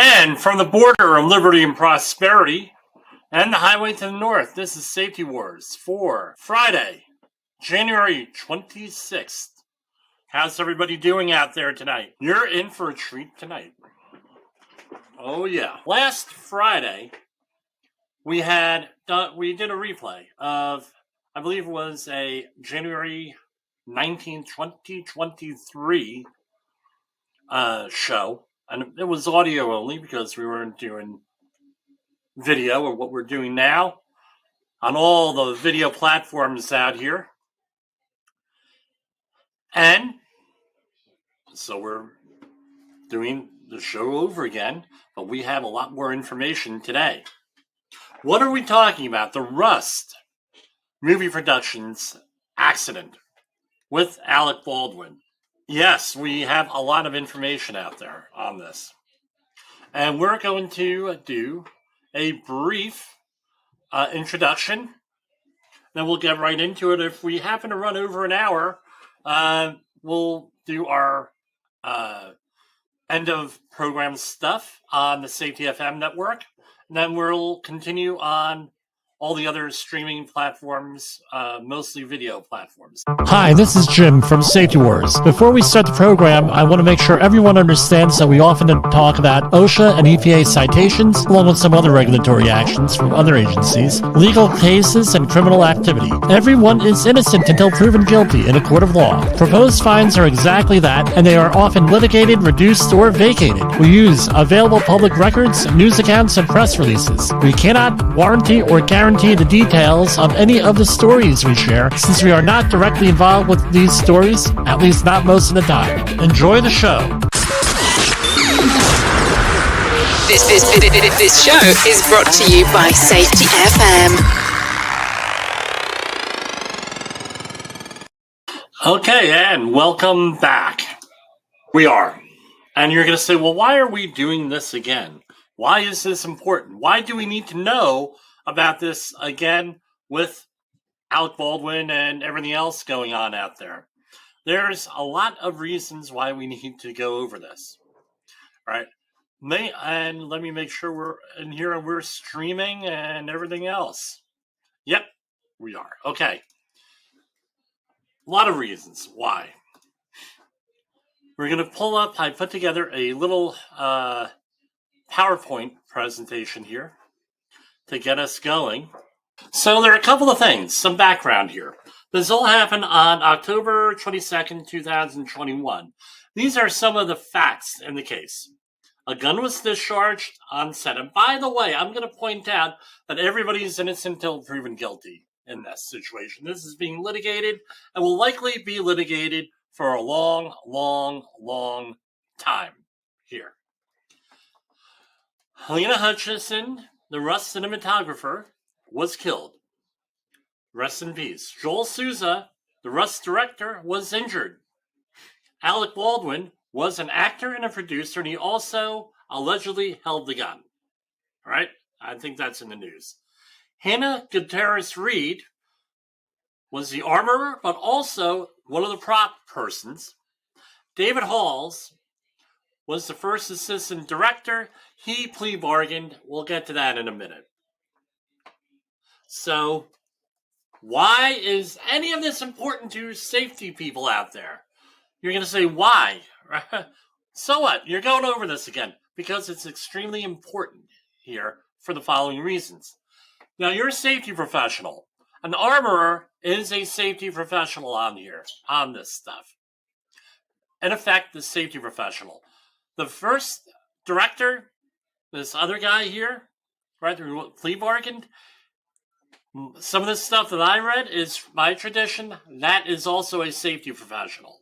And from the border of liberty and prosperity and the highway to the north, this is Safety Wars for Friday, January 26th. How's everybody doing out there tonight? You're in for a treat tonight. Oh yeah. Last Friday, we did a replay of, I believe it was a January 19th, 2023 show. And it was audio only because we weren't doing video or what we're doing now on all the video platforms out here. And so we're doing the show over again, but we have a lot more information today. What are we talking about? The Rust movie productions accident with Alec Baldwin. Yes, we have a lot of information out there on this. And we're going to do a brief introduction. Then we'll get right into it. If we happen to run over an hour, we'll do our end of program stuff on the Safety FM network. And then we'll continue on all the other streaming platforms, mostly video platforms. Hi, this is Jim from Safety Wars. Before we start the program, I want to make sure everyone understands that we often talk about OSHA and EPA citations, along with some other regulatory actions from other agencies, legal cases, and criminal activity. Everyone is innocent until proven guilty in a court of law. Proposed fines are exactly that, and they are often litigated, reduced, or vacated. We use available public records, news accounts, and press releases. We cannot warranty or guarantee the details of any of the stories we share, since we are not directly involved with these stories, at least not most of the time. Enjoy the show. This show is brought to you by Safety FM. Okay, and welcome back. We are. And you're going to say, well, why are we doing this again? Why is this important? Why do we need to know about this again with Alec Baldwin and everything else going on out there? There's a lot of reasons why we need to go over this. All right. And let me make sure we're in here and we're streaming and everything else. Yep, we are. Okay. A lot of reasons why. We're going to pull up, I put together a little PowerPoint presentation here to get us going. So there are a couple of things, some background here. This all happened on October 22nd, 2021. These are some of the facts in the case. A gun was discharged on set. And by the way, I'm going to point out that everybody is innocent until proven guilty in this situation. This is being litigated and will likely be litigated for a long, long, long time here. Halynah Hutchins, the Rust cinematographer, was killed. Rest in peace. Joel Souza, the Rust director, was injured. Alec Baldwin was an actor and a producer, and he also allegedly held the gun. All right? I think that's in the news. Hannah Gutierrez-Reed was the armorer, but also one of the prop persons. David Halls was the first assistant director. He plea bargained. We'll get to that in a minute. So, why is any of this important to safety people out there? You're going to say, why? So what? You're going over this again because it's extremely important here for the following reasons. Now, you're a safety professional. An armorer is a safety professional on here, on this stuff. In effect, the safety professional. The first director, this other guy here, right, who plea bargained, some of this stuff that I read is my tradition. That is also a safety professional,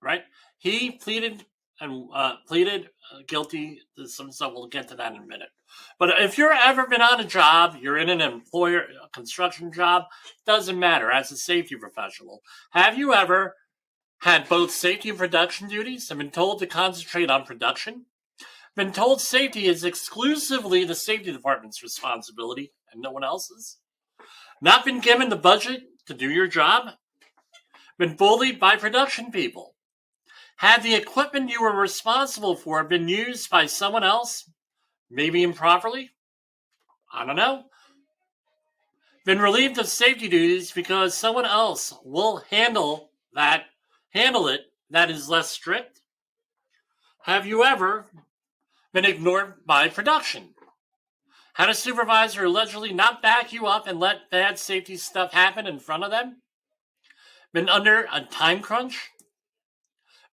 right? He pleaded guilty to some stuff. We'll get to that in a minute. But if you've ever been on a job, you're in an employer, a construction job, doesn't matter. As a safety professional, have you ever had both safety and production duties and been told to concentrate on production? Been told safety is exclusively the safety department's responsibility and no one else's? Not been given the budget to do your job? Been bullied by production people? Had the equipment you were responsible for been used by someone else, maybe improperly? I don't know. Been relieved of safety duties because someone else will handle it that is less strict? Have you ever been ignored by production? Had a supervisor allegedly not back you up and let bad safety stuff happen in front of them? Been under a time crunch?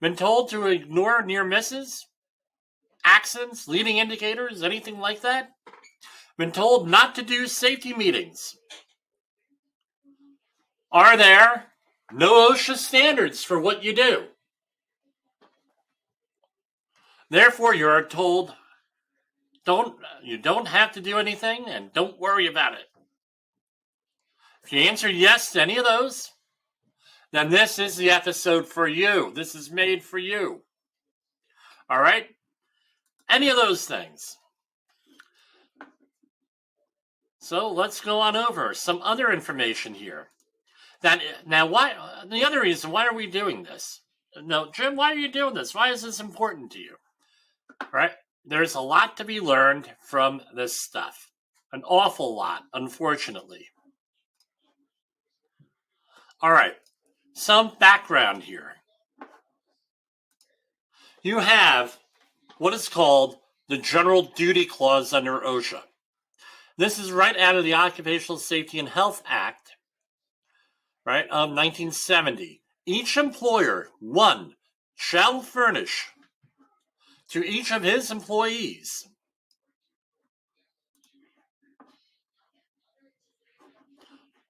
Been told to ignore near misses? Accidents, leading indicators, anything like that? Been told not to do safety meetings? Are there no OSHA standards for what you do? Therefore, you are told you don't have to do anything and don't worry about it. If you answer yes to any of those, then this is the episode for you. This is made for you. All right? Any of those things. So let's go on over some other information here. The other reason, why are we doing this? No, Jim, why are you doing this? Why is this important to you? All right? There's a lot to be learned from this stuff. An awful lot, unfortunately. All right. Some background here. You have what is called the General Duty Clause under OSHA. This is right out of the Occupational Safety and Health Act, right, of 1970. Each employer, one, shall furnish to each of his employees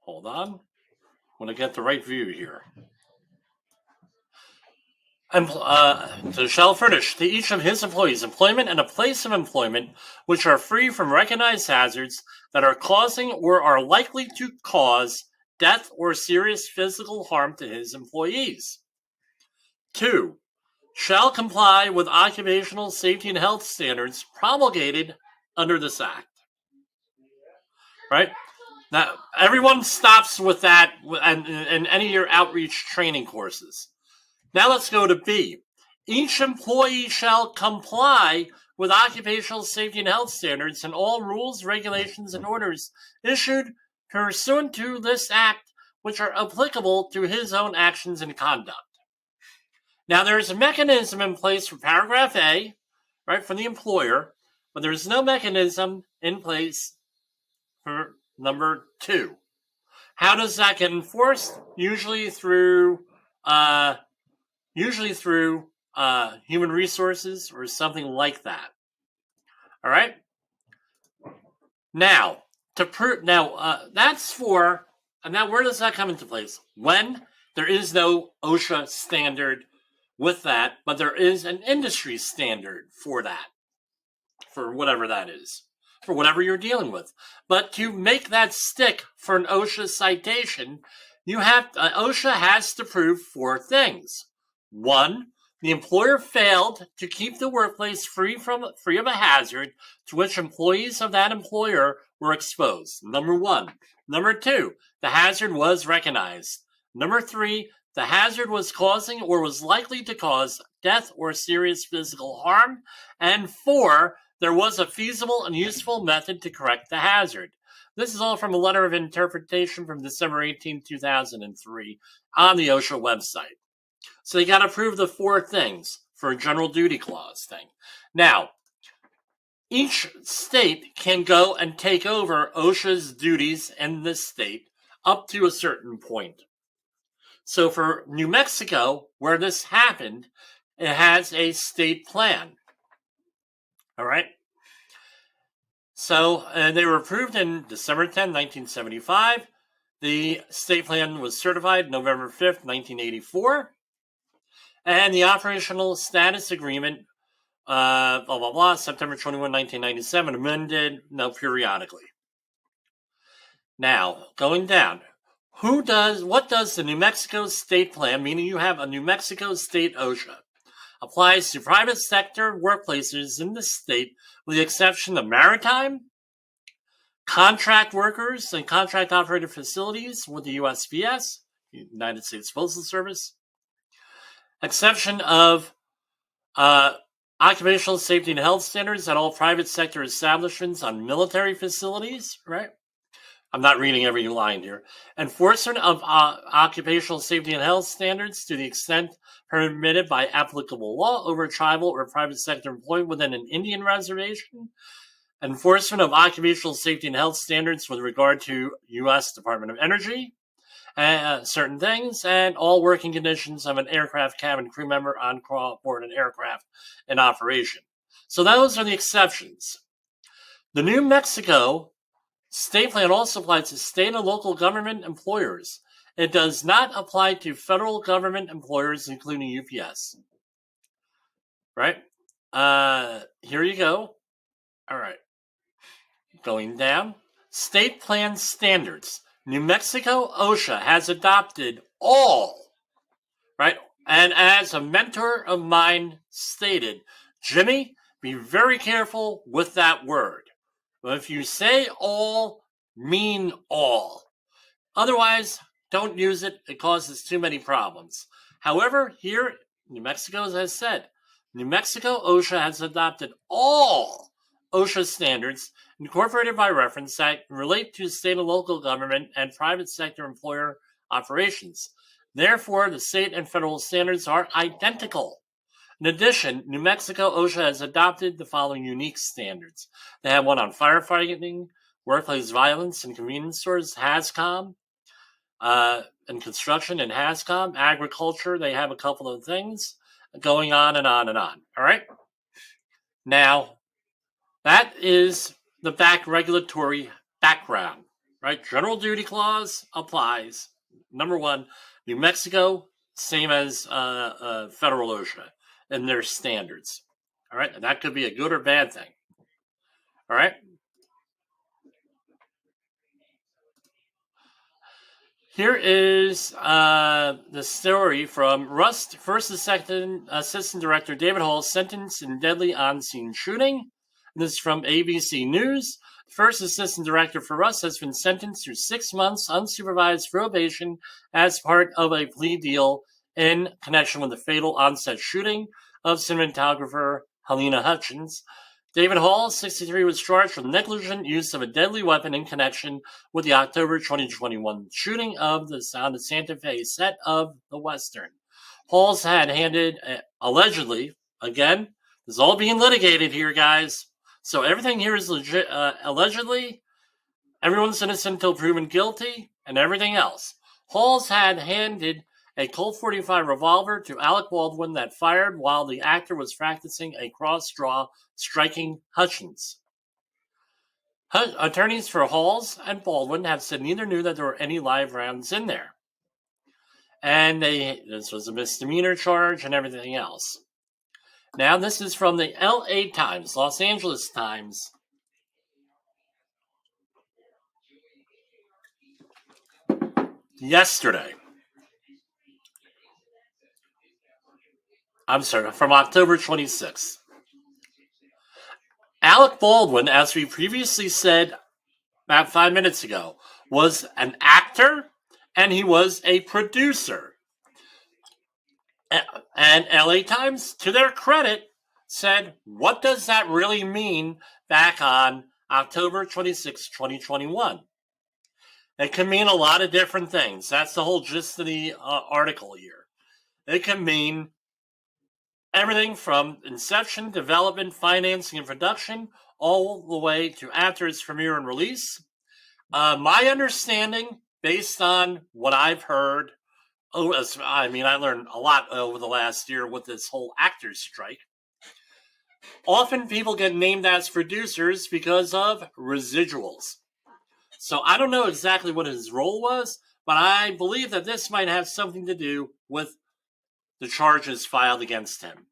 hold on, I want to get the right view here. Shall furnish to each of his employees employment and a place of employment which are free from recognized hazards that are causing or are likely to cause death or serious physical harm to his employees. 2. Shall comply with occupational safety and health standards promulgated under this act. Right? Now, everyone stops with that in any of your outreach training courses. Now let's go to B. Each employee shall comply with occupational safety and health standards and all rules, regulations, and orders issued pursuant to this act, which are applicable to his own actions and conduct. Now, there's a mechanism in place for paragraph A, right, for the employer, but there's no mechanism in place for number 2. How does that get enforced? Usually through human resources or something like that. All right. Now, that's for, and now where does that come into place? When there is no OSHA standard with that, but there is an industry standard for that, for whatever that is, for whatever you're dealing with. But to make that stick for an OSHA citation, OSHA has to prove 4 things. 1, the employer failed to keep the workplace free of a hazard to which employees of that employer were exposed. Number 1. Number 2, the hazard was recognized. Number 3, the hazard was causing or was likely to cause death or serious physical harm. And 4, there was a feasible and useful method to correct the hazard. This is all from a letter of interpretation from December 18, 2003 on the OSHA website. So they got to prove the 4 things for a general duty clause thing. Now, each state can go and take over OSHA's duties in this state up to a certain point. So for New Mexico, where this happened, it has a state plan. All right? So they were approved in December 10, 1975. The state plan was certified November 5th, 1984. And the operational status agreement, September 21, 1997, amended periodically. Now, going down, what does the New Mexico state plan, meaning you have a New Mexico state OSHA, applies to private sector workplaces in the state with the exception of maritime, contract workers, and contract operated facilities with the USPS, United States Postal Service, exception of occupational safety and health standards at all private sector establishments on military facilities, right? I'm not reading every line here. Enforcement of occupational safety and health standards to the extent permitted by applicable law over tribal or private sector employment within an Indian reservation. Enforcement of occupational safety and health standards with regard to U.S. Department of Energy, certain things, and all working conditions of an aircraft cabin crew member on board an aircraft in operation. So those are the exceptions. The New Mexico state plan also applies to state and local government employers. It does not apply to federal government employers, including UPS. Right? Here you go. All right. Going down. State plan standards. New Mexico OSHA has adopted all. Right? And as a mentor of mine stated, Jimmy, be very careful with that word. But if you say all, mean all. Otherwise, don't use it. It causes too many problems. However, here, New Mexico has said, New Mexico OSHA has adopted all OSHA standards incorporated by reference that relate to state and local government and private sector employer operations. Therefore, the state and federal standards are identical. In addition, New Mexico OSHA has adopted the following unique standards. They have one on firefighting, workplace violence and convenience stores, HAZCOM, and construction and HAZCOM, agriculture. They have a couple of things going on and on and on. All right? Now, that is the regulatory background, right? General duty clause applies. Number one, New Mexico, same as federal OSHA and their standards. All right? And that could be a good or bad thing. All right? Here is the story from Rust, first assistant director David Hall sentenced in deadly on-scene shooting. This is from ABC News. First assistant director for Rust has been sentenced to 6 months unsupervised probation as part of a plea deal in connection with the fatal on-set shooting of cinematographer Halyna Hutchins. David Hall, 63, was charged with negligent use of a deadly weapon in connection with the October 2021 shooting of the Sound of Santa Fe set of the Western. Hall's had handed, allegedly, again, this is all being litigated here, guys. So everything here is legit, allegedly. Everyone's innocent until proven guilty, and everything else. Hall's had handed a Colt 45 revolver to Alec Baldwin that fired while the actor was practicing a cross-draw striking Hutchins. Attorneys for Halls and Baldwin have said neither knew that there were any live rounds in there. And this was a misdemeanor charge and everything else. Now, this is from the LA Times, Los Angeles Times. Yesterday. I'm sorry, from October 26th. Alec Baldwin, as we previously said about 5 minutes ago, was an actor and he was a producer. And LA Times, to their credit, said, what does that really mean back on October 26, 2021? It can mean a lot of different things. That's the whole gist of the article here. It can mean everything from inception, development, financing, and production, all the way to after its premiere and release. My understanding, based on what I've heard, I learned a lot over the last year with this whole actors strike. Often people get named as producers because of residuals. So I don't know exactly what his role was, but I believe that this might have something to do with the charges filed against him.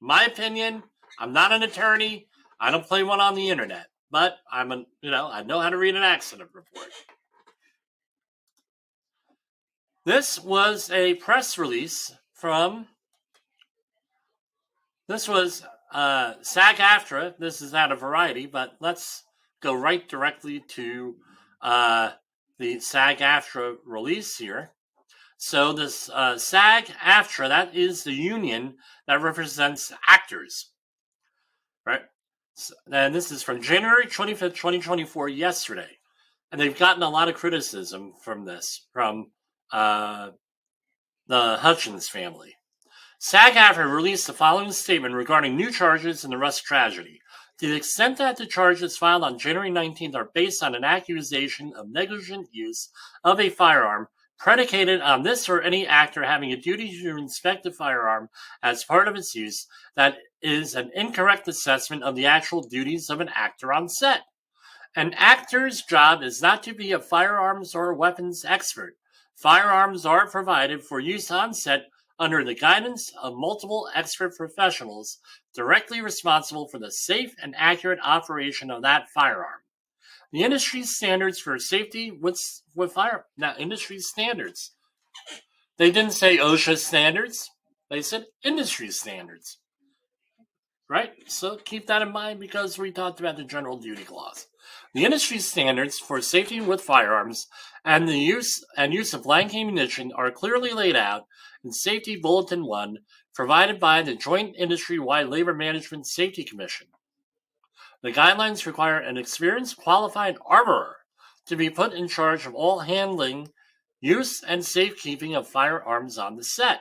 My opinion, I'm not an attorney. I don't play one on the internet, but I know how to read an accident report. This was a press release from, this was SAG-AFTRA. This is out of Variety, but let's go right directly to the SAG-AFTRA release here. So this SAG-AFTRA, that is the union that represents actors, right? And this is from January 25th, 2024, yesterday. And they've gotten a lot of criticism from this, from the Hutchins family. SAG-AFTRA released the following statement regarding new charges in the Rust tragedy. To the extent that the charges filed on January 19th are based on an accusation of negligent use of a firearm predicated on this or any actor having a duty to inspect the firearm as part of its use, that is an incorrect assessment of the actual duties of an actor on set. An actor's job is not to be a firearms or weapons expert. Firearms are provided for use on set under the guidance of multiple expert professionals directly responsible for the safe and accurate operation of that firearm. The industry standards for safety with fire. Now, industry standards. They didn't say OSHA standards. They said industry standards. Right? So keep that in mind because we talked about the general duty clause. The industry standards for safety with firearms and the use of blank ammunition are clearly laid out in Safety Bulletin 1, provided by the Joint Industry-Wide Labor Management Safety Commission. The guidelines require an experienced, qualified armorer to be put in charge of all handling, use, and safekeeping of firearms on the set.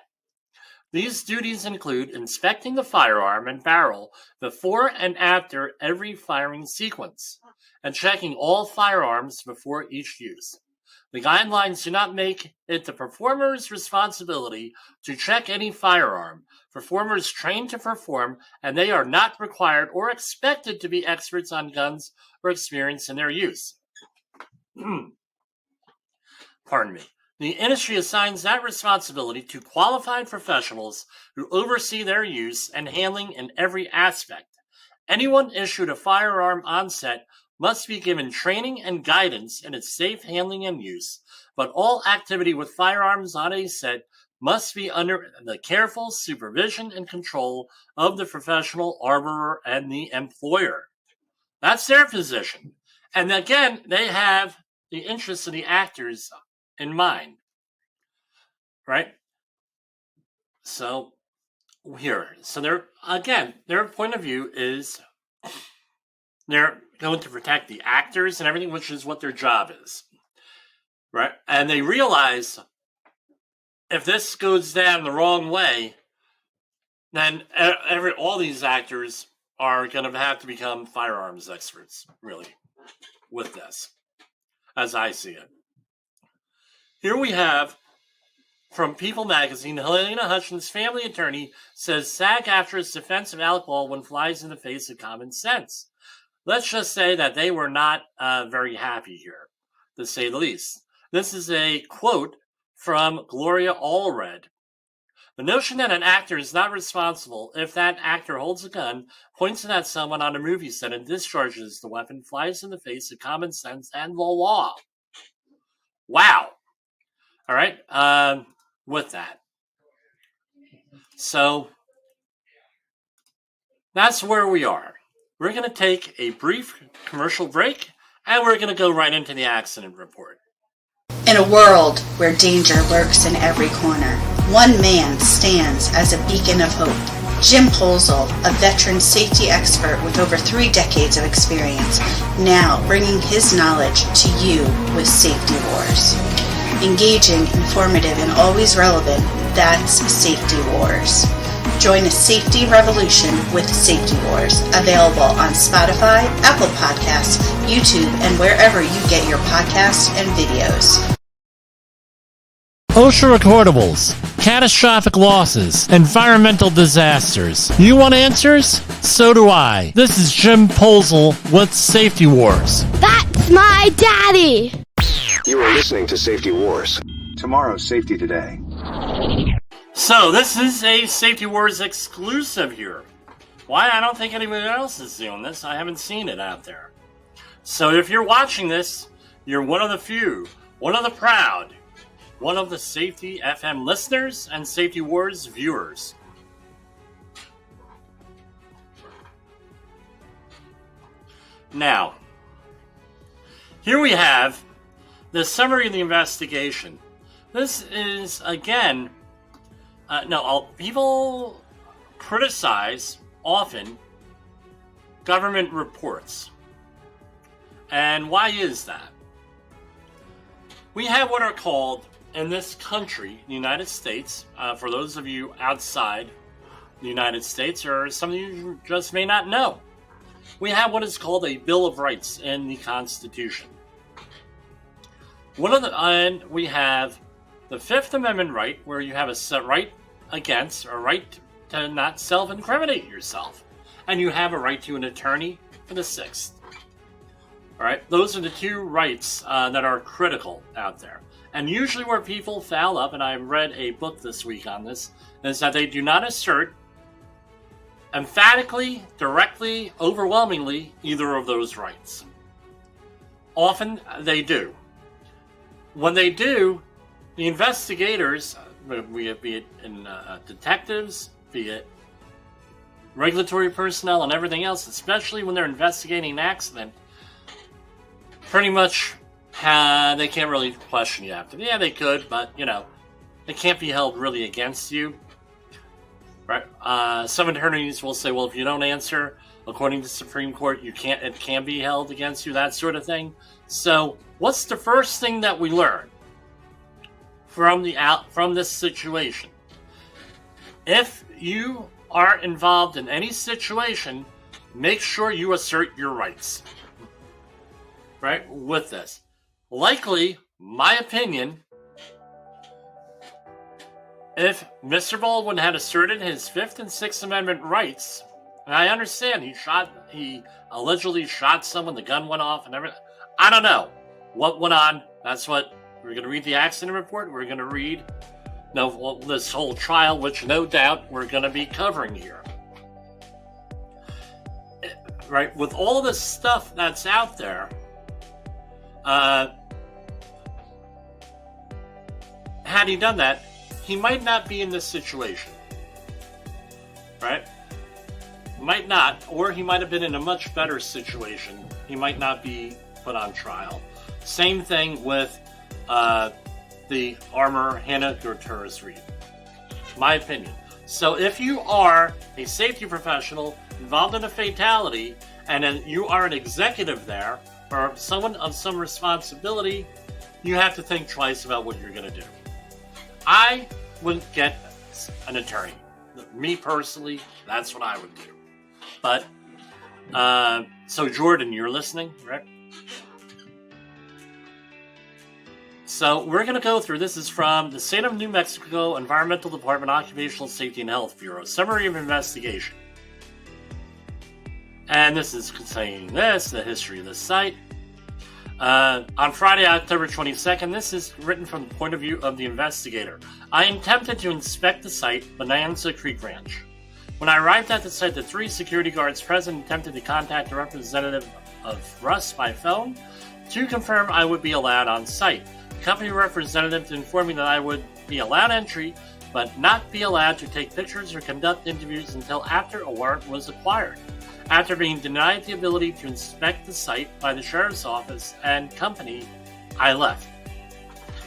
These duties include inspecting the firearm and barrel before and after every firing sequence, and checking all firearms before each use. The guidelines do not make it the performer's responsibility to check any firearm. Performers trained to perform, and they are not required or expected to be experts on guns or experienced in their use. Pardon me. The industry assigns that responsibility to qualified professionals who oversee their use and handling in every aspect. Anyone issued a firearm on set must be given training and guidance in its safe handling and use, but all activity with firearms on a set must be under the careful supervision and control of the professional armorer and the employer. That's their position. And again, they have the interests of the actors in mind, right? So their point of view is they're going to protect the actors and everything, which is what their job is, right? And they realize if this goes down the wrong way, then all these actors are going to have to become firearms experts, really, with this, as I see it. Here we have, from People magazine, Helena Hutchins' family attorney says SAG-AFTRA's defense of Alec Baldwin flies in the face of common sense. Let's just say that they were not very happy here, to say the least. This is a quote from Gloria Allred. The notion that an actor is not responsible if that actor holds a gun, points it at someone on a movie set, and discharges the weapon flies in the face of common sense and the law. Wow. All right. With that. So that's where we are. We're going to take a brief commercial break, and we're going to go right into the accident report. In a world where danger lurks in every corner, one man stands as a beacon of hope. Jimpoesl, a veteran safety expert with over 3 decades of experience, now bringing his knowledge to you with Safety Wars. Engaging, informative, and always relevant, that's Safety Wars. Join a safety revolution with Safety Wars, available on Spotify, Apple Podcasts, YouTube, and wherever you get your podcasts and videos. OSHA recordables, catastrophic losses, environmental disasters. You want answers? So do I. This is Jimpoesl with Safety Wars. That's my daddy! You are listening to Safety Wars. Tomorrow's Safety Today. So, this is a Safety Wars exclusive here. Why? I don't think anyone else is doing this. I haven't seen it out there. So, if you're watching this, you're one of the few, one of the proud, one of the Safety FM listeners and Safety Wars viewers. Now, here we have the summary of the investigation. This is, again, people criticize often government reports. And why is that? We have what are called, in this country, the United States, for those of you outside the United States, or some of you just may not know, we have what is called a Bill of Rights in the Constitution. And we have the Fifth Amendment right, where you have a right against, or right to not self-incriminate yourself. And you have a right to an attorney for the Sixth. All right, those are the two rights that are critical out there. And usually where people foul up, and I read a book this week on this, is that they do not assert emphatically, directly, overwhelmingly either of those rights. Often they do. When they do, the investigators, be it in detectives, be it regulatory personnel and everything else, especially when they're investigating an accident, pretty much they can't really question you after. Yeah, they could, but, it can't be held really against you. Right? Some attorneys will say, well, if you don't answer, according to the Supreme Court, it can be held against you, that sort of thing. So, what's the first thing that we learn from this situation? If you are involved in any situation, make sure you assert your rights. Right? With this. Likely, my opinion, if Mr. Baldwin had asserted his Fifth and Sixth Amendment rights, and I understand he allegedly shot someone, the gun went off and everything. I don't know what went on. That's what we're going to read the accident report. We're going to read this whole trial, which no doubt we're going to be covering here. Right? With all this stuff that's out there, had he done that, he might not be in this situation. Right? Might not, or he might have been in a much better situation. He might not be put on trial. Same thing with the armor Hannah Gutierrez-Reed. My opinion. So if you are a safety professional involved in a fatality, and then you are an executive there, or someone of some responsibility, you have to think twice about what you're going to do. I would get an attorney. Me personally, that's what I would do. But, so Jordan, you're listening, right? So we're going to go through, this is from the State of New Mexico Environmental Department Occupational Safety and Health Bureau, Summary of Investigation. And this is saying this, the history of the site. On Friday, October 22nd, this is written from the point of view of the investigator. I attempted to inspect the site, Bonanza Creek Ranch. When I arrived at the site, the 3 security guards present attempted to contact a representative of Rust by phone to confirm I would be allowed on site. The company representative informed me that I would be allowed entry, but not be allowed to take pictures or conduct interviews until after a warrant was acquired. After being denied the ability to inspect the site by the sheriff's office and company, I left.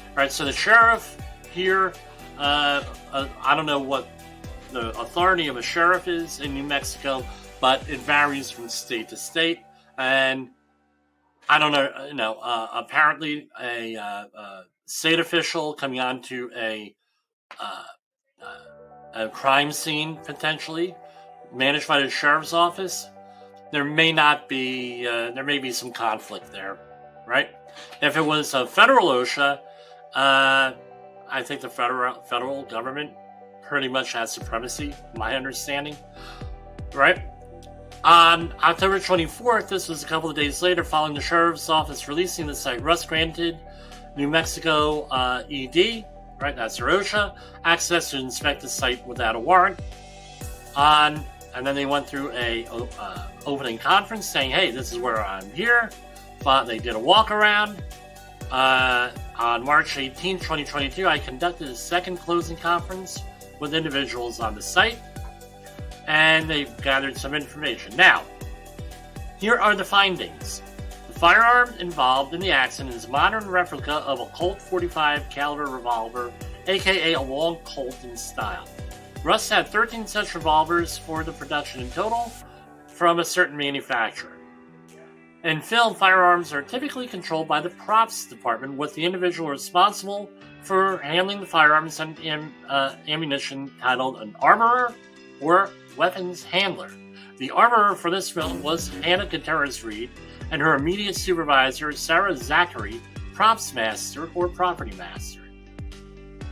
Alright, so the sheriff here, I don't know what the authority of a sheriff is in New Mexico, but it varies from state to state, and I don't know, apparently a state official coming onto a crime scene, potentially, managed by the sheriff's office, there may be some conflict there, right? If it was a federal OSHA, I think the federal government pretty much has supremacy, my understanding, right? On October 24th, this was a couple of days later, following the sheriff's office releasing the site, Rust granted New Mexico ED, right, that's their OSHA, access to inspect the site without a warrant. And then they went through a opening conference saying, hey, this is where I'm here. They did a walk around. On March 18, 2022, I conducted a second closing conference with individuals on the site, and they've gathered some information. Now, here are the findings. The firearm involved in the accident is a modern replica of a Colt 45 caliber revolver, aka a long Colt in style. Rust had 13 such revolvers for the production in total from a certain manufacturer. In film, firearms are typically controlled by the props department, with the individual responsible for handling the firearms and ammunition titled an armorer or weapons handler. The armorer for this film was Hannah Gutierrez-Reed, and her immediate supervisor, Sarah Zachary, props master or property master.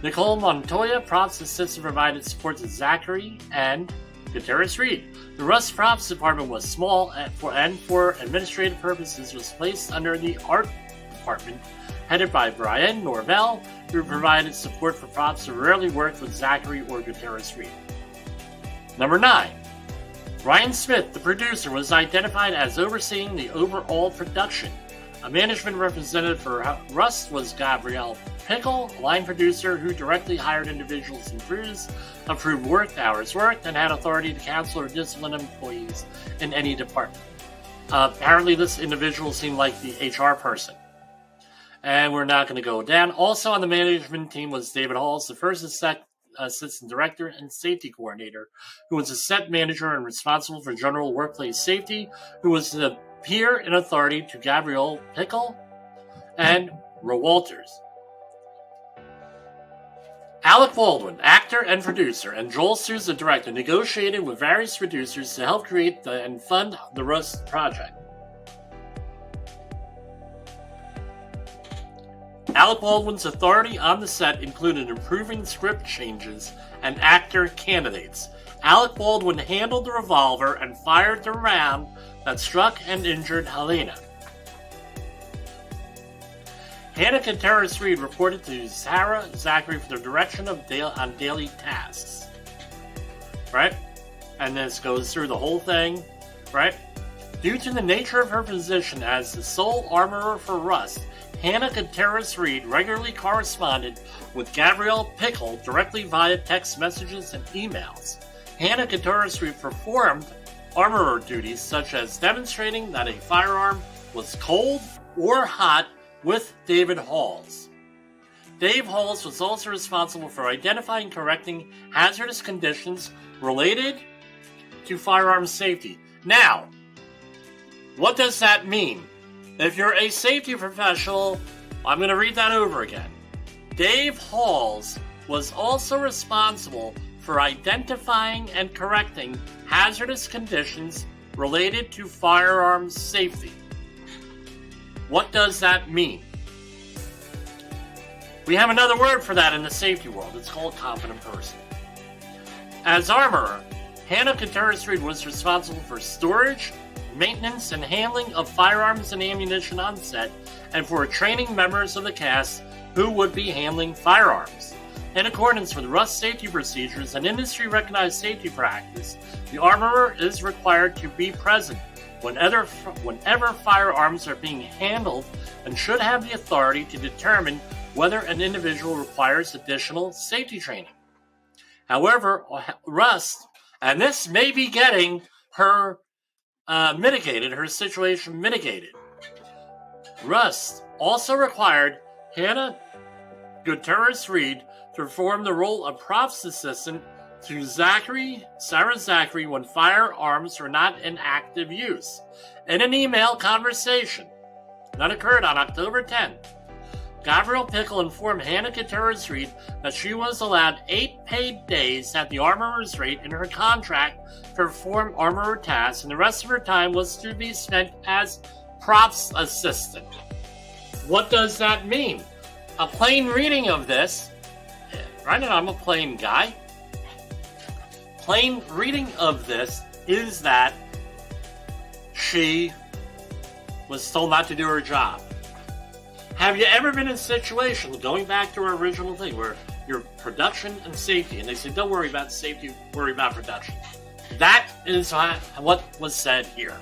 Nicole Montoya, props assistant, provided support to Zachary and Gutierrez-Reed. The Rust Props department was small and for administrative purposes was placed under the art department, headed by Brian Norvell, who provided support for props who rarely worked with Zachary or Gutierrez-Reed. Number 9. Ryan Smith, the producer, was identified as overseeing the overall production. A management representative for Rust was Gabrielle Pickle, a line producer who directly hired individuals and crews, approved work hours worked, and had authority to counsel or discipline employees in any department. Apparently this individual seemed like the HR person. And we're not going to go down. Also on the management team was David Halls, the first assistant director and safety coordinator, who was a set manager and responsible for general workplace safety, who was the peer in authority to Gabrielle Pickle and Roe Walters. Alec Baldwin, actor and producer, and Joel Souza, director, negotiated with various producers to help create and fund the Rust project. Alec Baldwin's authority on the set included improving script changes and actor candidates. Alec Baldwin handled the revolver and fired the round that struck and injured Helena. Hannah Gutierrez-Reed reported to Sarah Zachary for the direction on daily tasks. Right? And this goes through the whole thing. Right? Due to the nature of her position as the sole armorer for Rust, Hannah Gutierrez-Reed regularly corresponded with Gabrielle Pickle directly via text messages and emails. Hannah Gutierrez-Reed performed armorer duties such as demonstrating that a firearm was cold or hot with David Halls. Dave Halls was also responsible for identifying and correcting hazardous conditions related to firearm safety. Now, what does that mean? If you're a safety professional, I'm going to read that over again. Dave Halls was also responsible for identifying and correcting hazardous conditions related to firearms safety. What does that mean? We have another word for that in the safety world. It's called competent person. As armorer, Hannah Gutierrez-Reed was responsible for storage, maintenance, and handling of firearms and ammunition on set, and for training members of the cast who would be handling firearms. In accordance with Rust safety procedures and industry-recognized safety practice, the armorer is required to be present whenever firearms are being handled and should have the authority to determine whether an individual requires additional safety training. However, Rust, and this may be getting her her situation mitigated. Rust also required Hannah Gutierrez-Reed to perform the role of props assistant to Sarah Zachary when firearms were not in active use. In an email conversation that occurred on October 10th, Gabrielle Pickle informed Hannah Gutierrez-Reed that she was allowed 8 paid days at the armorer's rate in her contract to perform armorer tasks, and the rest of her time was to be spent as props assistant. What does that mean? A plain reading of this, right now I'm a plain guy, plain reading of this is that she was told not to do her job. Have you ever been in a situation, going back to our original thing, where you're production and safety, and they say, don't worry about safety, worry about production? That is what was said here.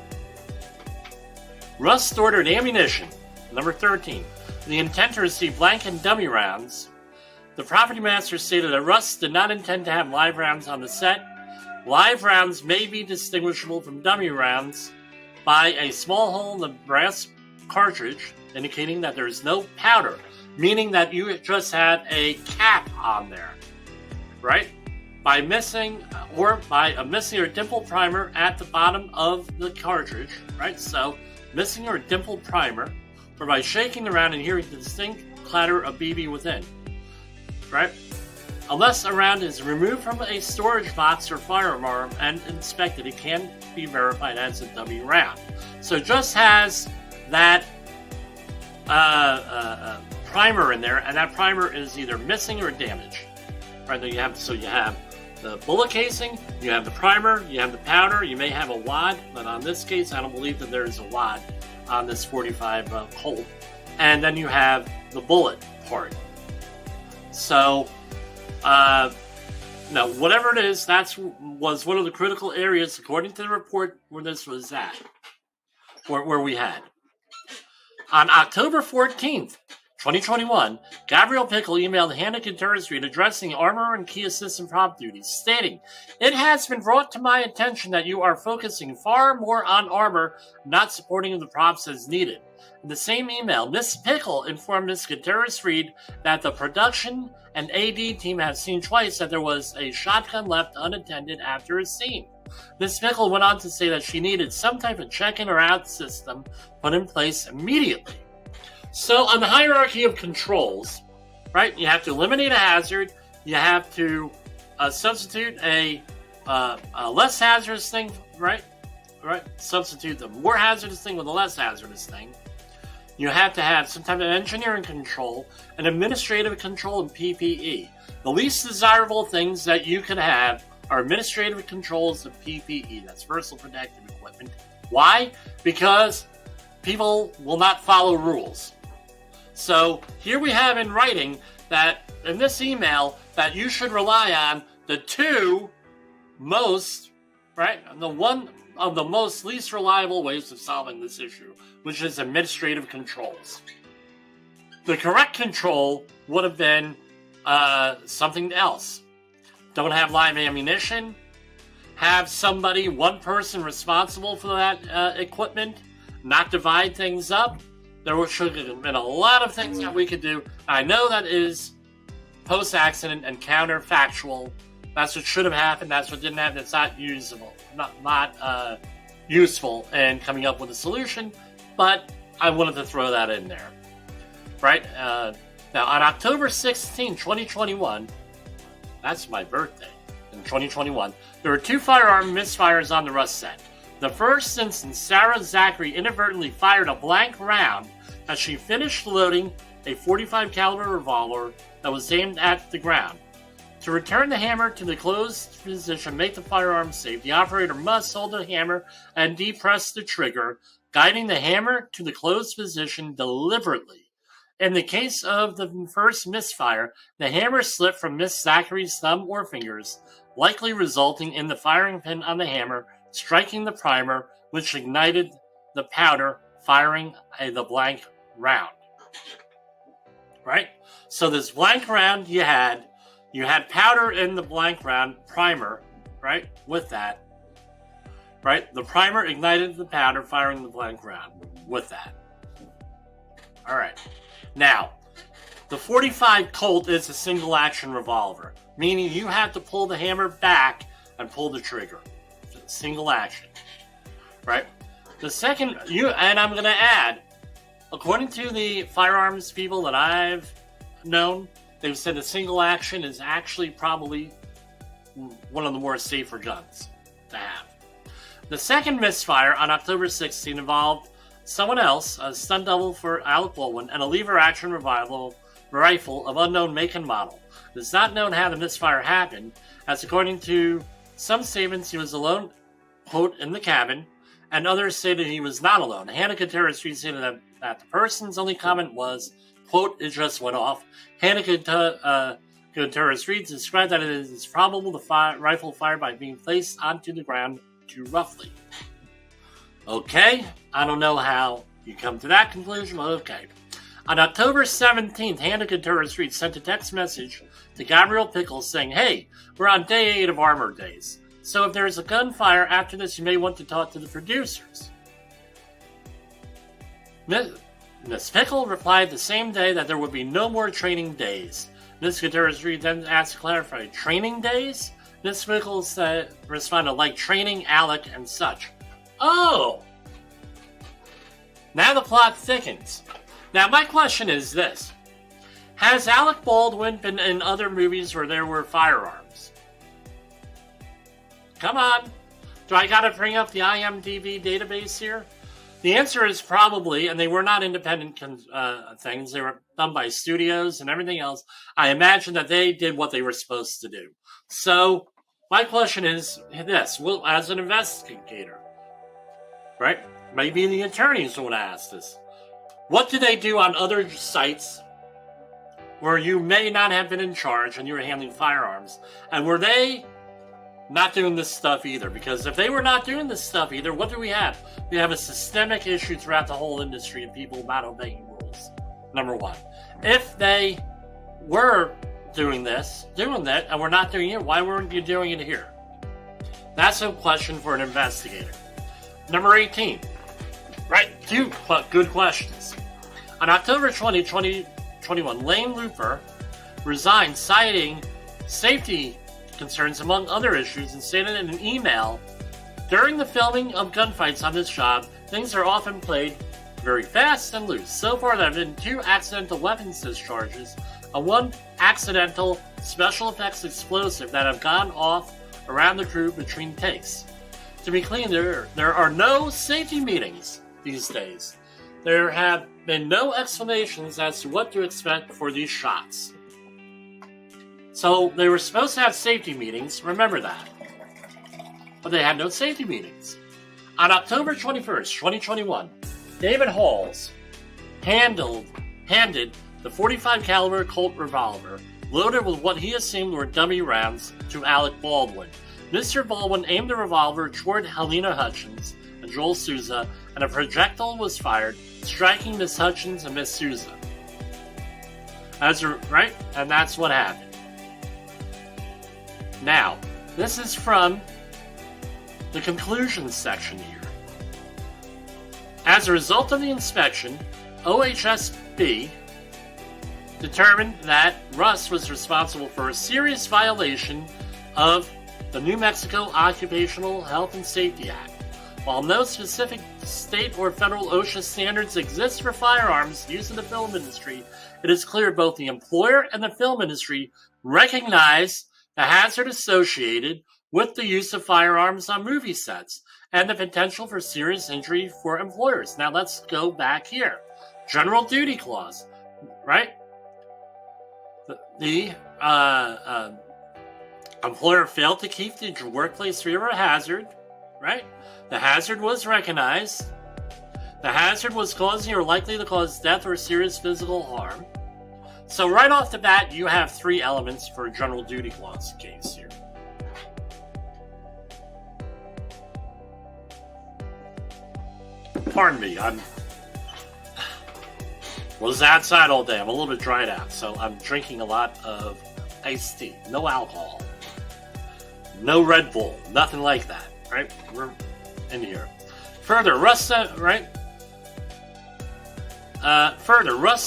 Rust ordered ammunition, number 13, with the intent to receive blank and dummy rounds. The property master stated that Rust did not intend to have live rounds on the set. Live rounds may be distinguishable from dummy rounds by a small hole in the brass cartridge, indicating that there is no powder, meaning that you just had a cap on there, right? By missing a dimple primer at the bottom of the cartridge, right? So, missing your dimple primer, or by shaking around and hearing the distinct clatter of BB within, right? Unless a round is removed from a storage box or firearm and inspected, it can be verified as a dummy round. So it just has that primer in there, and that primer is either missing or damaged. Right? You have the bullet casing, you have the primer, you have the powder, you may have a wad, but on this case, I don't believe that there is a wad on this 45 Colt. And then you have the bullet part. So, now, whatever it is, was one of the critical areas, according to the report, where this was at, where we had. On October 14th, 2021, Gabrielle Pickle emailed Hannah Contreras Reed addressing armor and key assistant prop duties, stating, "It has been brought to my attention that you are focusing far more on armor, not supporting the props as needed." In the same email, Miss Pickle informed Miss Contreras Reed that the production and AD team have seen twice that there was a shotgun left unattended after a scene. Miss Pickle went on to say that she needed some type of check-in or out system put in place immediately. So on the hierarchy of controls, right, you have to eliminate a hazard, you have to substitute a less hazardous thing, right? Substitute the more hazardous thing with a less hazardous thing. You have to have some type of engineering control and administrative control and PPE. The least desirable things that you can have are administrative controls of PPE. That's personal protective equipment. Why? Because people will not follow rules. So here we have in writing that in this email that you should rely on the two most, right, one of the most least reliable ways of solving this issue, which is administrative controls. The correct control would have been something else. Don't have live ammunition. Have somebody, one person responsible for that equipment. Not divide things up. There should have been a lot of things that we could do. I know that is post-accident and counterfactual. That's what should have happened. That's what didn't happen. It's not usable. Not useful in coming up with a solution. But I wanted to throw that in there. Right? Now, on October 16, 2021, that's my birthday, in 2021, there were two firearm misfires on the Rust set. The first instance, Sarah Zachary inadvertently fired a blank round as she finished loading a .45 caliber revolver that was aimed at the ground. To return the hammer to the closed position, make the firearm safe, the operator must hold the hammer and depress the trigger, guiding the hammer to the closed position deliberately. In the case of the first misfire, the hammer slipped from Miss Zachary's thumb or fingers, likely resulting in the firing pin on the hammer striking the primer, which ignited the powder, firing the blank round. Right? So this blank round you had powder in the blank round, primer, right? With that, right? The primer ignited the powder, firing the blank round with that. All right. Now, the .45 Colt is a single action revolver, meaning you have to pull the hammer back and pull the trigger. Single action, right? The second, and I'm going to add, according to the firearms people that I've known, they've said a single action is actually probably one of the more safer guns to have. The second misfire on October 16 involved someone else, a stunt double for Alec Baldwin, and a lever action rifle of unknown make and model. It is not known how the misfire happened, as according to some statements he was alone, quote, in the cabin, and others stated he was not alone. Hannah Contreras stated that the person's only comment was, quote, it just went off. Hannah Contreras Reed described that it is probable the rifle fired by being placed onto the ground too roughly. Okay, I don't know how you come to that conclusion, but okay. On October 17th, Hannah Contreras Reed sent a text message to Gabrielle Pickle saying, hey, we're on day 8 of Armor Days. So if there is a gunfire after this, you may want to talk to the producers. Ms. Pickle replied the same day that there would be no more training days. Ms. Gutierrez then asked to clarify, training days? Ms. Pickle responded, like training Alec and such. Oh! Now the plot thickens. Now my question is this. Has Alec Baldwin been in other movies where there were firearms? Come on. Do I gotta bring up the IMDb database here? The answer is probably, and they were not independent things. They were done by studios and everything else. I imagine that they did what they were supposed to do. So, my question is this. Well, as an investigator, right? Maybe the attorneys would ask this. What do they do on other sites where you may not have been in charge and you were handling firearms? And were they not doing this stuff either? Because if they were not doing this stuff either, what do we have? We have a systemic issue throughout the whole industry of people not obeying rules. Number one. If they were doing that, and we're not doing it, why weren't you doing it here? That's a question for an investigator. Number 18. Right, two good questions. On October 20, 2021, Lane Looper resigned, citing safety concerns among other issues, and stated in an email, during the filming of gunfights on this job, things are often played very fast and loose. So far, there have been 2 accidental weapons discharges and 1 accidental special effects explosive that have gone off around the crew between takes. To be clear, there are no safety meetings these days. There have been no explanations as to what to expect for these shots. So they were supposed to have safety meetings, remember that. But they had no safety meetings. On October 21st, 2021, David Halls handed the .45 caliber Colt revolver, loaded with what he assumed were dummy rounds, to Alec Baldwin. Mr. Baldwin aimed the revolver toward Halynah Hutchins and Joel Souza, and a projectile was fired, striking Miss Hutchins and Miss Souza. Right? And that's what happened. Now, this is from the conclusions section here. As a result of the inspection, OHSB determined that Russ was responsible for a serious violation of the New Mexico Occupational Health and Safety Act. While no specific state or federal OSHA standards exist for firearms used in the film industry, it is clear both the employer and the film industry recognize the hazard associated with the use of firearms on movie sets and the potential for serious injury for employers. Now let's go back here. General duty clause, right? The employer failed to keep the workplace free of a hazard, right? The hazard was recognized. The hazard was causing or likely to cause death or serious physical harm. So right off the bat, you have 3 elements for a general duty clause case here. Pardon me, was outside all day. I'm a little bit dried out, so I'm drinking a lot of iced tea. No alcohol. No Red Bull. Nothing like that, right? We're in here. Further, Russ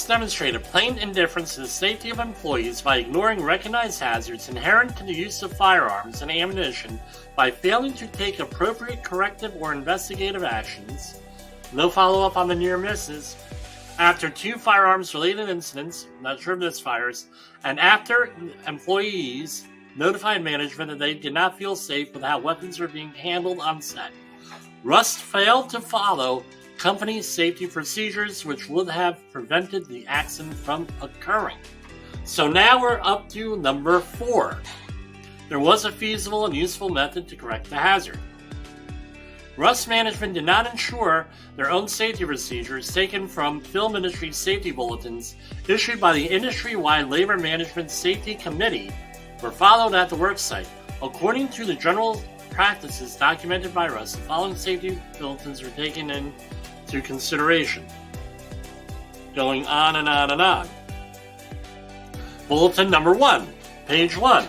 demonstrated plain indifference to the safety of employees by ignoring recognized hazards inherent to the use of firearms and ammunition by failing to take appropriate corrective or investigative actions. No follow-up on the near misses. After 2 firearms-related incidents, not sure misfires, and after employees notified management that they did not feel safe with how weapons were being handled on set. Rust failed to follow company safety procedures, which would have prevented the accident from occurring. So now we're up to number 4. There was a feasible and useful method to correct the hazard. Rust management did not ensure their own safety procedures taken from film industry safety bulletins issued by the industry-wide Labor Management Safety Committee were followed at the worksite. According to the general practices documented by Rust, the following safety bulletins were taken into consideration. Going on and on and on. Bulletin number 1, page 1.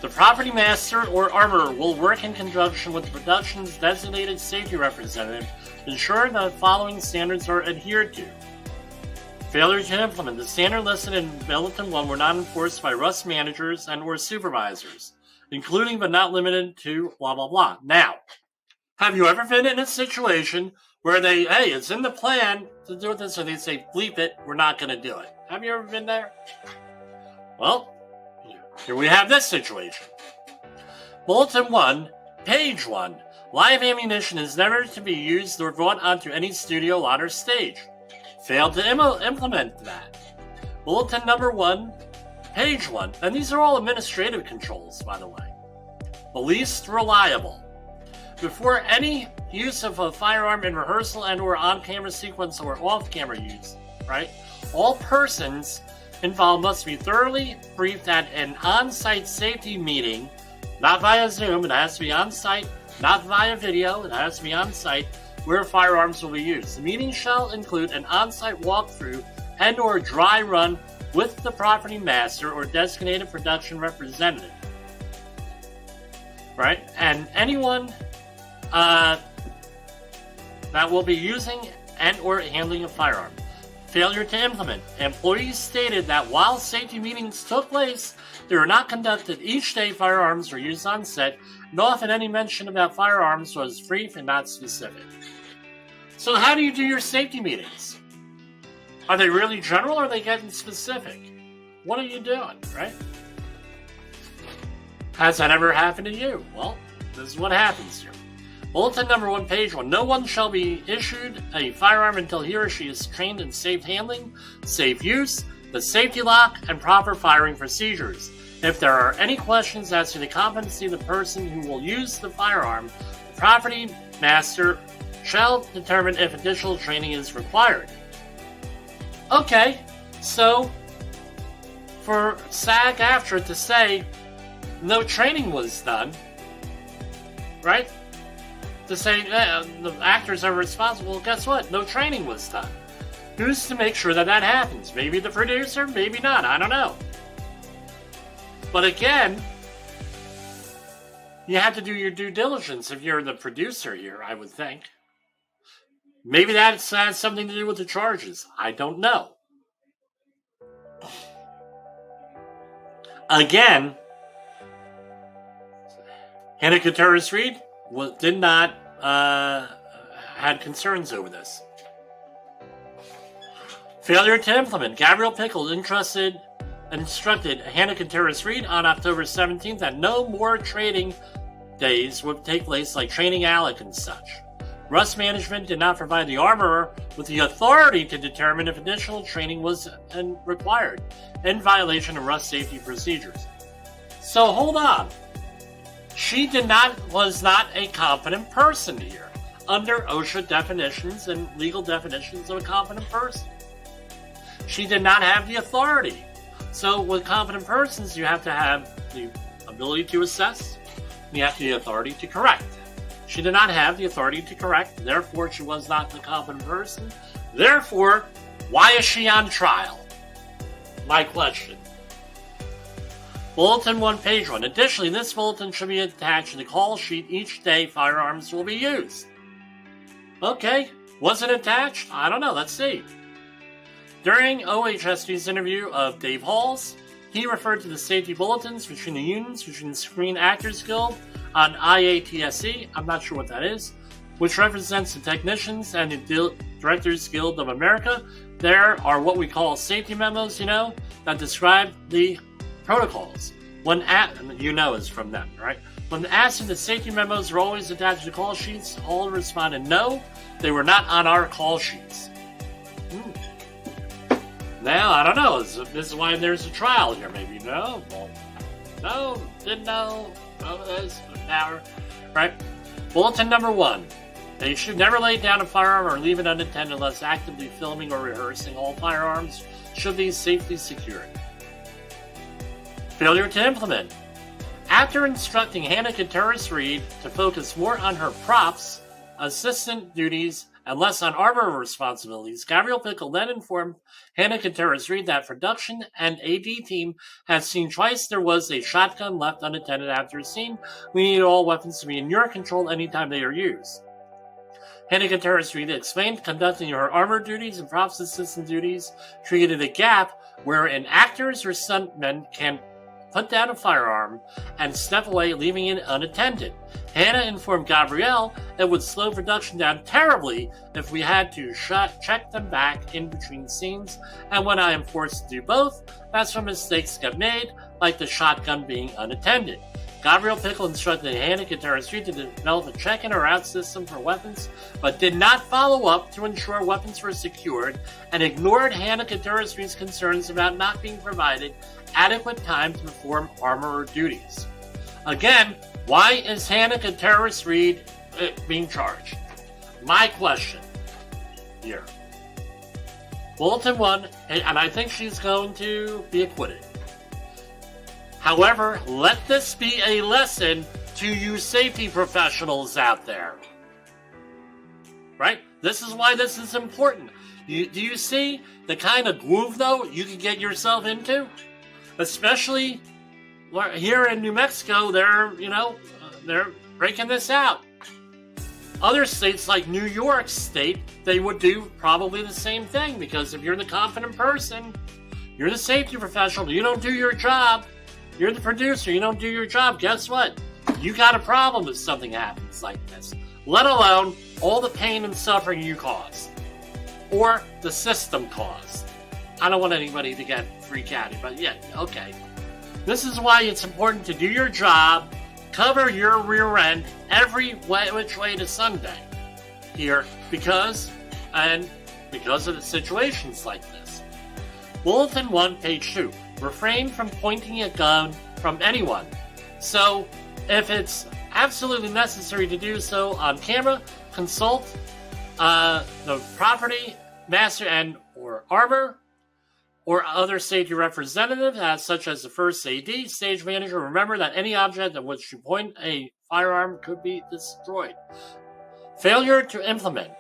The property master or armorer will work in conjunction with the production's designated safety representative to ensure that the following standards are adhered to. Failure to implement the standard listed in Bulletin 1 were not enforced by Rust managers and or supervisors, including but not limited to blah, blah, blah. Now, have you ever been in a situation where hey, it's in the plan to do this, or they say, bleep it, we're not going to do it? Have you ever been there? Well, here we have this situation. Bulletin 1, page 1. Live ammunition is never to be used or brought onto any studio lot or stage. Failed to implement that. Bulletin number 1, page 1. And these are all administrative controls, by the way. The least reliable. Before any use of a firearm in rehearsal and or on-camera sequence or off-camera use, right? All persons involved must be thoroughly briefed at an on-site safety meeting, not via Zoom. It has to be on-site, not via video. It has to be on-site where firearms will be used. The meeting shall include an on-site walkthrough and or dry run with the property master or designated production representative. Right? And anyone that will be using and or handling a firearm. Failure to implement. Employees stated that while safety meetings took place, they were not conducted each day. Firearms were used on set, and often any mention about firearms was brief and not specific. So how do you do your safety meetings? Are they really general or are they getting specific? What are you doing, right? Has that ever happened to you? Well, this is what happens here. Bulletin number 1, page 1. No one shall be issued a firearm until he or she is trained in safe handling, safe use, the safety lock, and proper firing procedures. If there are any questions as to the competency of the person who will use the firearm, the property master shall determine if additional training is required. Okay, so for SAG-AFTRA to say no training was done, right? To say the actors are responsible, well, guess what? No training was done. Who's to make sure that happens? Maybe the producer, maybe not, I don't know. But again, you have to do your due diligence if you're the producer here, I would think. Maybe that has something to do with the charges. I don't know. Again, Hannah Gutierrez-Reed did not had concerns over this. Failure to implement. Gabrielle Pickle instructed Hannah Gutierrez-Reed on October 17th that no more training days would take place like training Alec and such. Rust management did not provide the armorer with the authority to determine if additional training was required in violation of Rust safety procedures. So hold on. She was not a competent person here under OSHA definitions and legal definitions of a competent person. She did not have the authority. So with competent persons, you have to have the ability to assess, and you have the authority to correct. She did not have the authority to correct, therefore she was not the competent person. Therefore, why is she on trial? My question. Bulletin 1, page 1. Additionally, this bulletin should be attached to the call sheet each day firearms will be used. Okay, was it attached? I don't know, let's see. During OHSV's interview of Dave Halls, he referred to the safety bulletins between the unions, between the Screen Actors Guild on IATSE, I'm not sure what that is, which represents the technicians and the Directors Guild of America. There are what we call safety memos, that describe the protocols. Is from them, right? When asked if the safety memos are always attached to call sheets, Hall responded, no, they were not on our call sheets. Now, I don't know, this is why there's a trial here, maybe, no? Well, no, didn't know, this, now, right? Bulletin number 1. They should never lay down a firearm or leave it unattended unless actively filming or rehearsing. All firearms should be safely secured. Failure to implement. After instructing Hannah Gutierrez-Reed to focus more on her props, assistant duties, and less on armor responsibilities, Gabrielle Pickle then informed Hannah Gutierrez-Reed that production and AD team had seen twice there was a shotgun left unattended after a scene. We need all weapons to be in your control anytime they are used. Hanika Terrace Reed explained conducting her armor duties and props assistant duties created a gap wherein actors or stuntmen can put down a firearm and step away, leaving it unattended. Hannah informed Gabrielle it would slow production down terribly if we had to check them back in between scenes, and when I am forced to do both, that's when mistakes get made, like the shotgun being unattended. Gabrielle Pickle instructed Hannah Terrace Reed to develop a check-in or out system for weapons, but did not follow up to ensure weapons were secured, and ignored Hannah Terrace Reed's concerns about not being provided adequate time to perform armorer duties. Again, why is Hannah Terrace Reed being charged? My question here. Bulletin 1, and I think she's going to be acquitted. However, let this be a lesson to you safety professionals out there. Right? This is why this is important. Do you see the kind of groove, though, you can get yourself into? Especially here in New Mexico, they're breaking this out. Other states like New York State, they would do probably the same thing, because if you're the confident person, you're the safety professional, you don't do your job, you're the producer, you don't do your job, guess what? You got a problem if something happens like this. Let alone all the pain and suffering you caused. Or the system caused. I don't want anybody to get freaked out, but yeah, okay. This is why it's important to do your job, cover your rear end every which way to Sunday here, because of the situations like this. Bulletin 1, page 2. Refrain from pointing a gun from anyone. So, if it's absolutely necessary to do so on camera, consult the property master and or armor or other safety representative, such as the first AD, stage manager. Remember that any object at which you point a firearm could be destroyed. Failure to implement.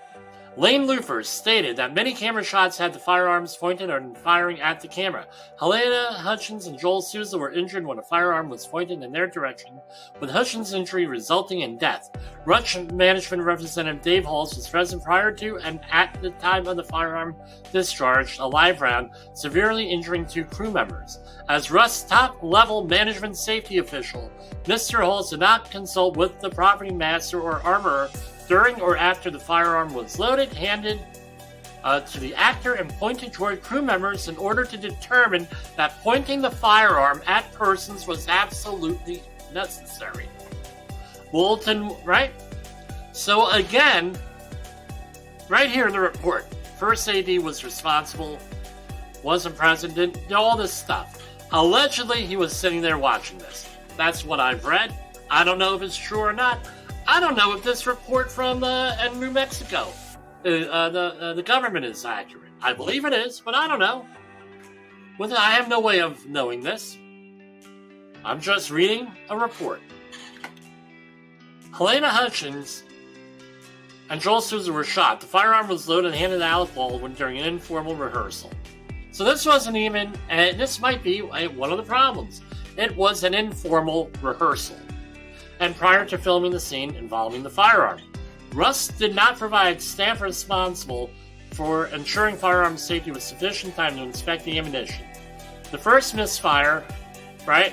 Lane Lufers stated that many camera shots had the firearms pointed and firing at the camera. Helena Hutchins and Joel Souza were injured when a firearm was pointed in their direction, with Hutchins' injury resulting in death. Rush Management Representative Dave Halls was present prior to and at the time of the firearm discharged a live round, severely injuring 2 crew members. As Rust's top-level management safety official, Mr. Halls did not consult with the property master or armorer during or after the firearm was loaded, handed to the actor, and pointed toward crew members in order to determine that pointing the firearm at persons was absolutely necessary. Bulletin, right? So again, right here in the report, first AD was responsible, wasn't present, did all this stuff. Allegedly, he was sitting there watching this. That's what I've read. I don't know if it's true or not. I don't know if this report from New Mexico, the government is accurate. I believe it is, but I don't know. I have no way of knowing this. I'm just reading a report. Helena Hutchins and Joel Souza were shot. The firearm was loaded and handed to Alec Baldwin during an informal rehearsal. So this wasn't even, and this might be one of the problems. It was an informal rehearsal, and prior to filming the scene involving the firearm. Rust did not provide staff responsible for ensuring firearm safety with sufficient time to inspect the ammunition. The first misfire, right,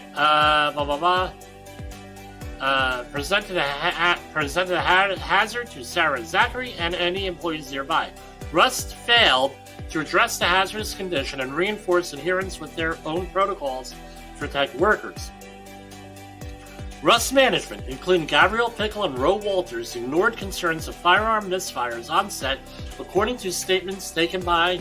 presented a hazard to Sarah Zachary and any employees nearby. Rust failed to address the hazardous condition and reinforce adherence with their own protocols to protect workers. Rust Management, including Gabrielle Pickle and Roe Walters, ignored concerns of firearm misfires on set, according to statements taken by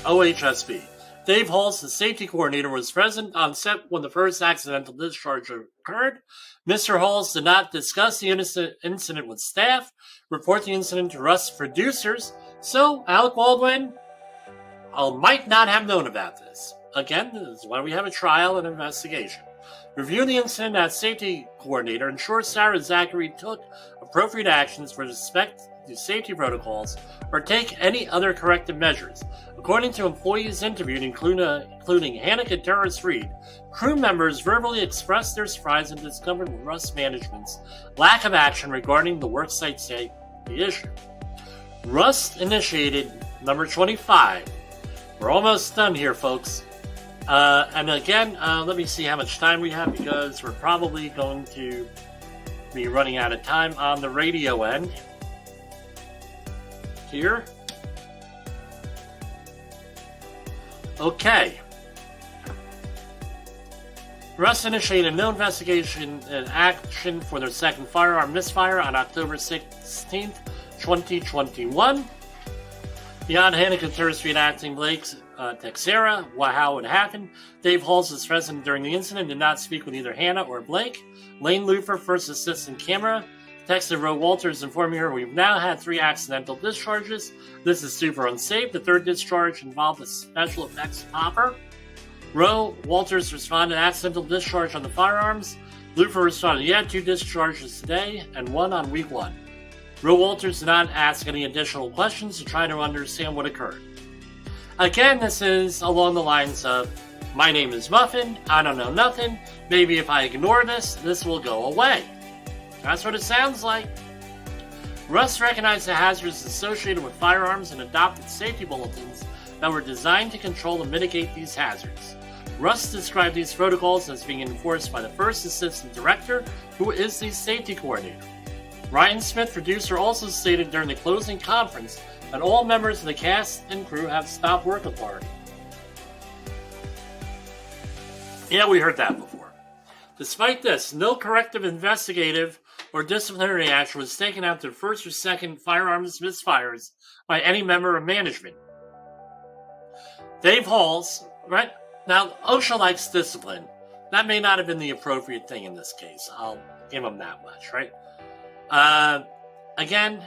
OHSB. Dave Halls, the safety coordinator, was present on set when the first accidental discharge occurred. Mr. Halls did not discuss the incident with staff, report the incident to Rust producers, so Alec Baldwin might not have known about this. Again, this is why we have a trial and investigation. Review the incident as safety coordinator, ensure Sarah Zachary took appropriate actions with respect to safety protocols, or take any other corrective measures. According to employees interviewed, including Hannah Terrace Reed, crew members verbally expressed their surprise and discomfort with Rust Management's lack of action regarding the worksite the issue. Rust initiated number 25. We're almost done here, folks. And again, let me see how much time we have, because we're probably going to be running out of time on the radio end. Here. Okay. Rust initiated no investigation and action for their second firearm misfire on October 16th, 2021. Beyond Hannah Thursby and acting Blake's Texera, how it happened. Dave Halls is present during the incident, did not speak with either Hannah or Blake. Lane Lufer, first assistant camera, texted Roe Walters informing her, we've now had 3 accidental discharges. This is super unsafe. The third discharge involved a special effects popper. Roe Walters responded, accidental discharge on the firearms. Lufer responded, yeah, 2 discharges today and 1 on week 1. Roe Walters did not ask any additional questions to try to understand what occurred. Again, this is along the lines of, my name is Muffin, I don't know nothing, maybe if I ignore this, this will go away. That's what it sounds like. Rust recognized the hazards associated with firearms and adopted safety bulletins that were designed to control and mitigate these hazards. Rust described these protocols as being enforced by the first assistant director, who is the safety coordinator. Ryan Smith, producer, also stated during the closing conference that all members of the cast and crew have stop work authority. Yeah, we heard that before. Despite this, no corrective investigative or disciplinary action was taken after first or second firearms misfires by any member of management. Dave Halls, right? Now, OSHA likes discipline. That may not have been the appropriate thing in this case. I'll give him that much, right? Again,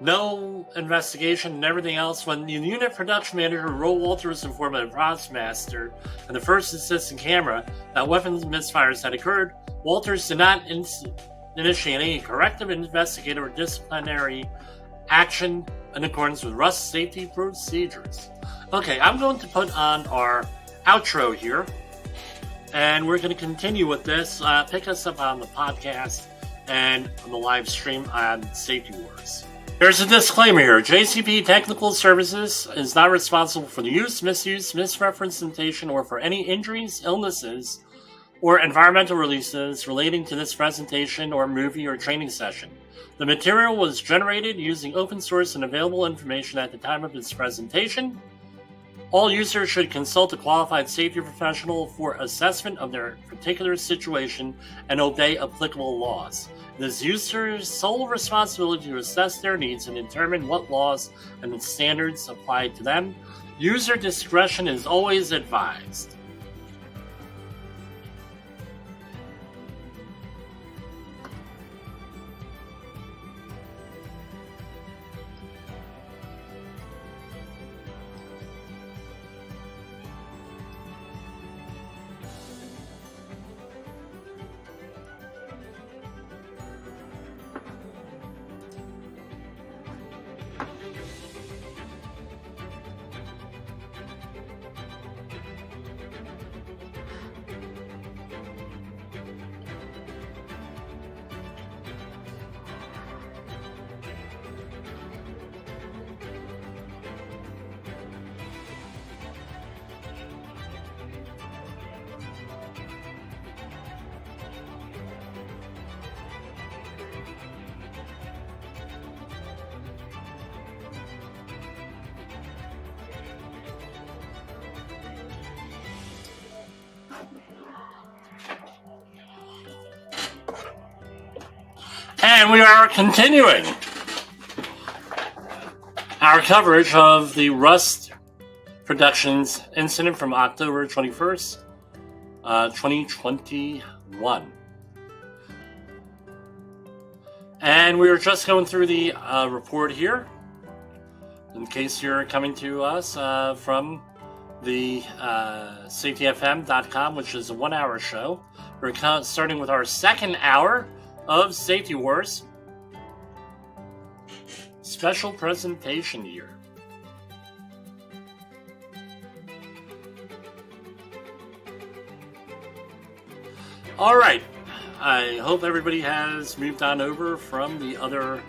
no investigation and everything else. When the unit production manager, Roe Walters, informed the props master and the first assistant camera that weapons misfires had occurred, Walters did not initiate any corrective, investigative, or disciplinary action in accordance with Rust safety procedures. Okay, I'm going to put on our outro here, and we're going to continue with this. Pick us up on the podcast and on the live stream on Safety Wars. There's a disclaimer here. JCP Technical Services is not responsible for the use, misuse, misrepresentation, or for any injuries, illnesses, or environmental releases relating to this presentation or movie or training session. The material was generated using open source and available information at the time of this presentation. All users should consult a qualified safety professional for assessment of their particular situation and obey applicable laws. It is users' sole responsibility to assess their needs and determine what laws and standards apply to them. User discretion is always advised. And we are continuing our coverage of the Rust Productions incident from October 21st, 2021. And we were just going through the report here, in case you're coming to us from the safetyfm.com, which is a 1-hour show. We're starting with our second hour of Safety Wars. Special presentation here. Alright, I hope everybody has moved on over from the other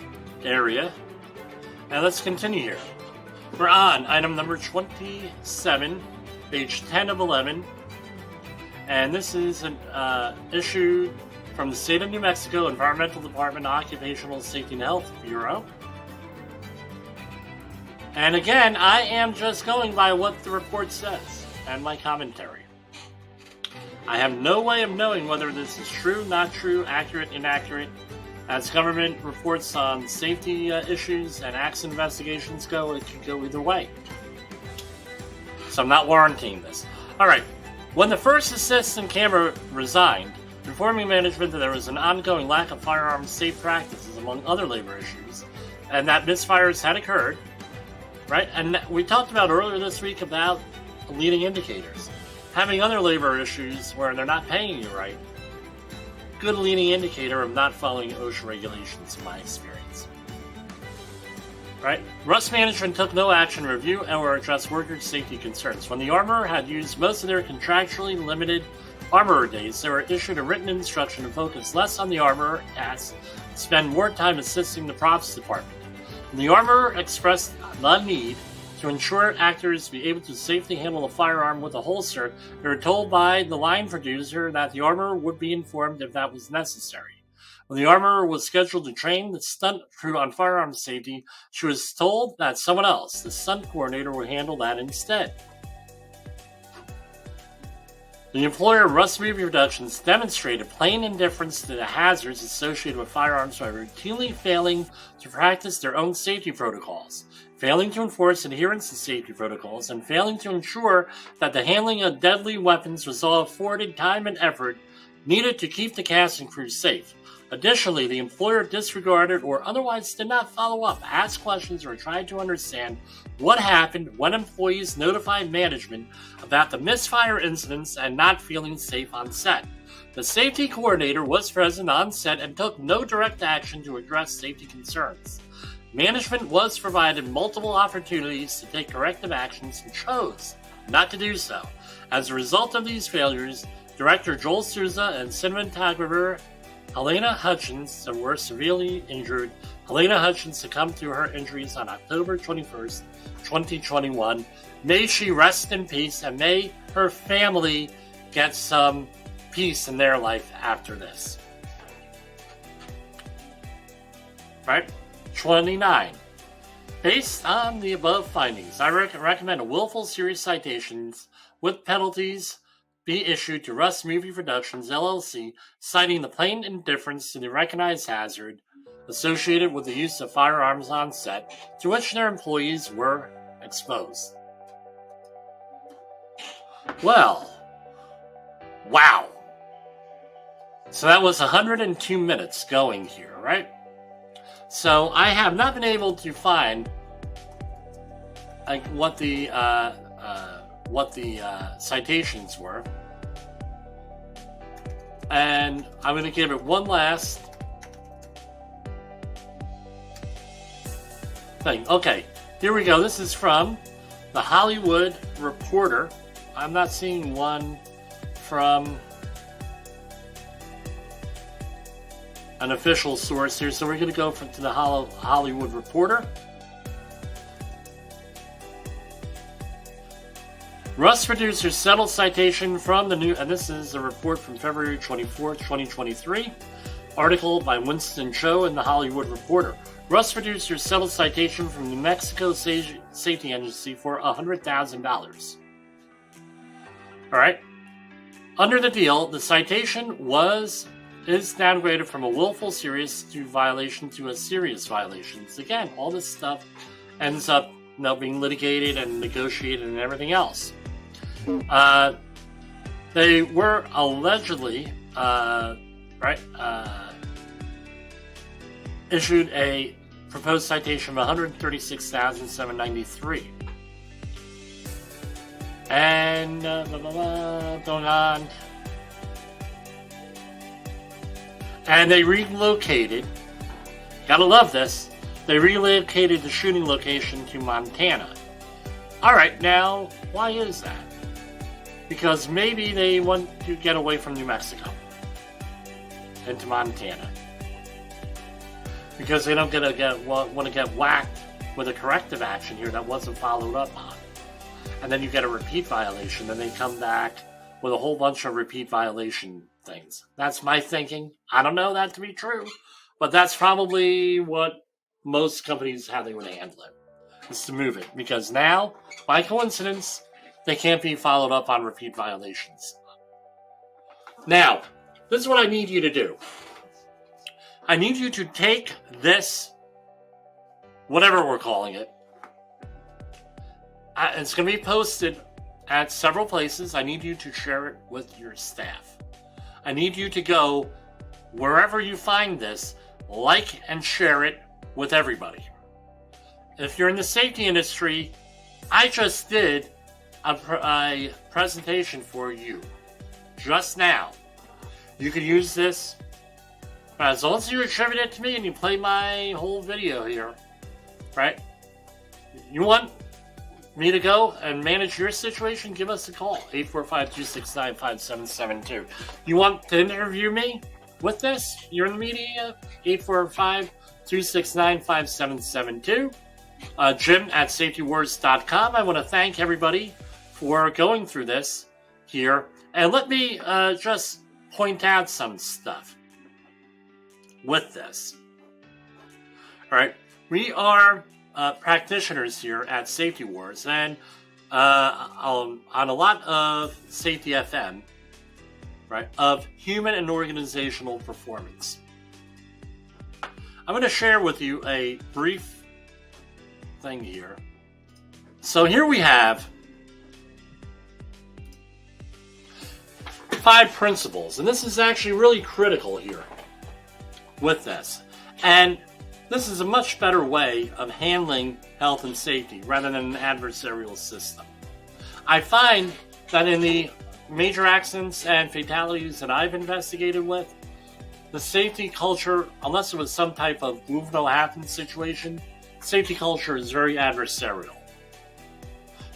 area And let's continue here. We're on item number 27, page 10 of 11. And this is an issue from the State of New Mexico Environmental Department Occupational Safety and Health Bureau. And again, I am just going by what the report says and my commentary. I have no way of knowing whether this is true, not true, accurate, inaccurate. As government reports on safety issues and accident investigations go, it could go either way. So I'm not warranting this. Alright, when the first assistant camera resigned, informing management that there was an ongoing lack of firearms safe practices among other labor issues, and that misfires had occurred, right? And we talked about earlier this week about leading indicators. Having other labor issues where they're not paying you right, good leading indicator of not following OSHA regulations in my experience. Right? Rust Management took no action to review or address worker safety concerns. When the armorer had used most of their contractually limited armorer days, they were issued a written instruction to focus less on the armorer tasks, spend more time assisting the props department. When the armorer expressed the need to ensure actors be able to safely handle a firearm with a holster, they were told by the line producer that the armorer would be informed if that was necessary. When the armorer was scheduled to train the stunt crew on firearm safety, she was told that someone else, the stunt coordinator, would handle that instead. The employer Rust Productions demonstrated plain indifference to the hazards associated with firearms by routinely failing to practice their own safety protocols, failing to enforce adherence to safety protocols, and failing to ensure that the handling of deadly weapons was all afforded time and effort needed to keep the cast and crew safe. Additionally, the employer disregarded or otherwise did not follow up, ask questions, or try to understand what happened when employees notified management about the misfire incidents and not feeling safe on set. The safety coordinator was present on set and took no direct action to address safety concerns. Management was provided multiple opportunities to take corrective actions and chose not to do so. As a result of these failures, Director Joel Souza and cinematographer Halynah Hutchins were severely injured. Halynah Hutchins succumbed to her injuries on October 21st, 2021. May she rest in peace, and may her family get some peace in their life after this. Right? 29. Based on the above findings, I recommend a willful serious citations with penalties be issued to Rust Productions, LLC, citing the plain indifference to the recognized hazard associated with the use of firearms on set, to which their employees were exposed. Well, wow. So that was 102 minutes going here, right? So I have not been able to find what the citations were, and I'm going to give it one last thing. Okay, here we go. This is from the Hollywood Reporter. I'm not seeing one from an official source here, so we're going to go to the Hollywood Reporter. Rust producers settled citation from the new, and this is a report from February 24th, 2023, article by Winston Cho in the Hollywood Reporter. Rust producers settled citation from New Mexico Safety Agency for $100,000. Alright. Under the deal, the citation is downgraded from a willful serious violation to a serious violation. Again, all this stuff ends up being litigated and negotiated and everything else. They were allegedly issued a proposed citation of $136,793. And going on. And they relocated. Gotta love this. They relocated the shooting location to Montana. Alright, now, why is that? Because maybe they want to get away from New Mexico into Montana. Because they don't want to get whacked with a corrective action here that wasn't followed up on. And then you get a repeat violation, then they come back with a whole bunch of repeat violation things. That's my thinking. I don't know that to be true, but that's probably what most companies, how they would handle it, is to move it. Because now, by coincidence, they can't be followed up on repeat violations. Now, this is what I need you to do. I need you to take this, whatever we're calling it. It's going to be posted at several places. I need you to share it with your staff. I need you to go wherever you find this, like and share it with everybody. If you're in the safety industry, I just did a presentation for you just now. You can use this as long as you attribute it to me and you play my whole video here, right? You want me to go and manage your situation? Give us a call, 845-269-5772. You want to interview me with this? You're in the media, 845-269-5772. Jim at safetywars.com. I want to thank everybody for going through this here. And let me just point out some stuff with this. All right. We are practitioners here at Safety Wars, and on a lot of Safety FM, right, of human and organizational performance. I'm going to share with you a brief thing here. So here we have 5 principles, and this is actually really critical here with this. And this is a much better way of handling health and safety rather than an adversarial system. I find that in the major accidents and fatalities that I've investigated with, the safety culture, unless it was some type of move no happen situation, safety culture is very adversarial.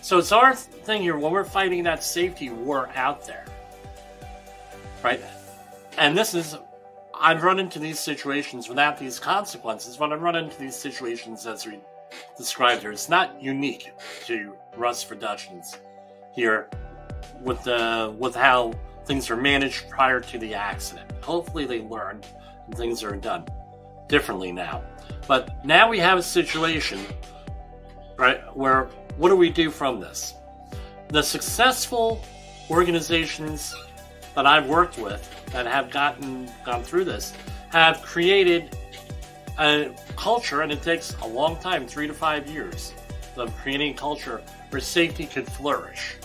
So it's our thing here when we're fighting that safety war out there, right? And this is, I've run into these situations without these consequences. When I run into these situations as we described here, it's not unique to Rustproductions here with how things are managed prior to the accident. Hopefully they learned and things are done differently now. But now we have a situation, right, where what do we do from this? The successful organizations that I've worked with that have gone through this have created a culture, and it takes a long time, 3 to 5 years, of creating a culture where safety could flourish,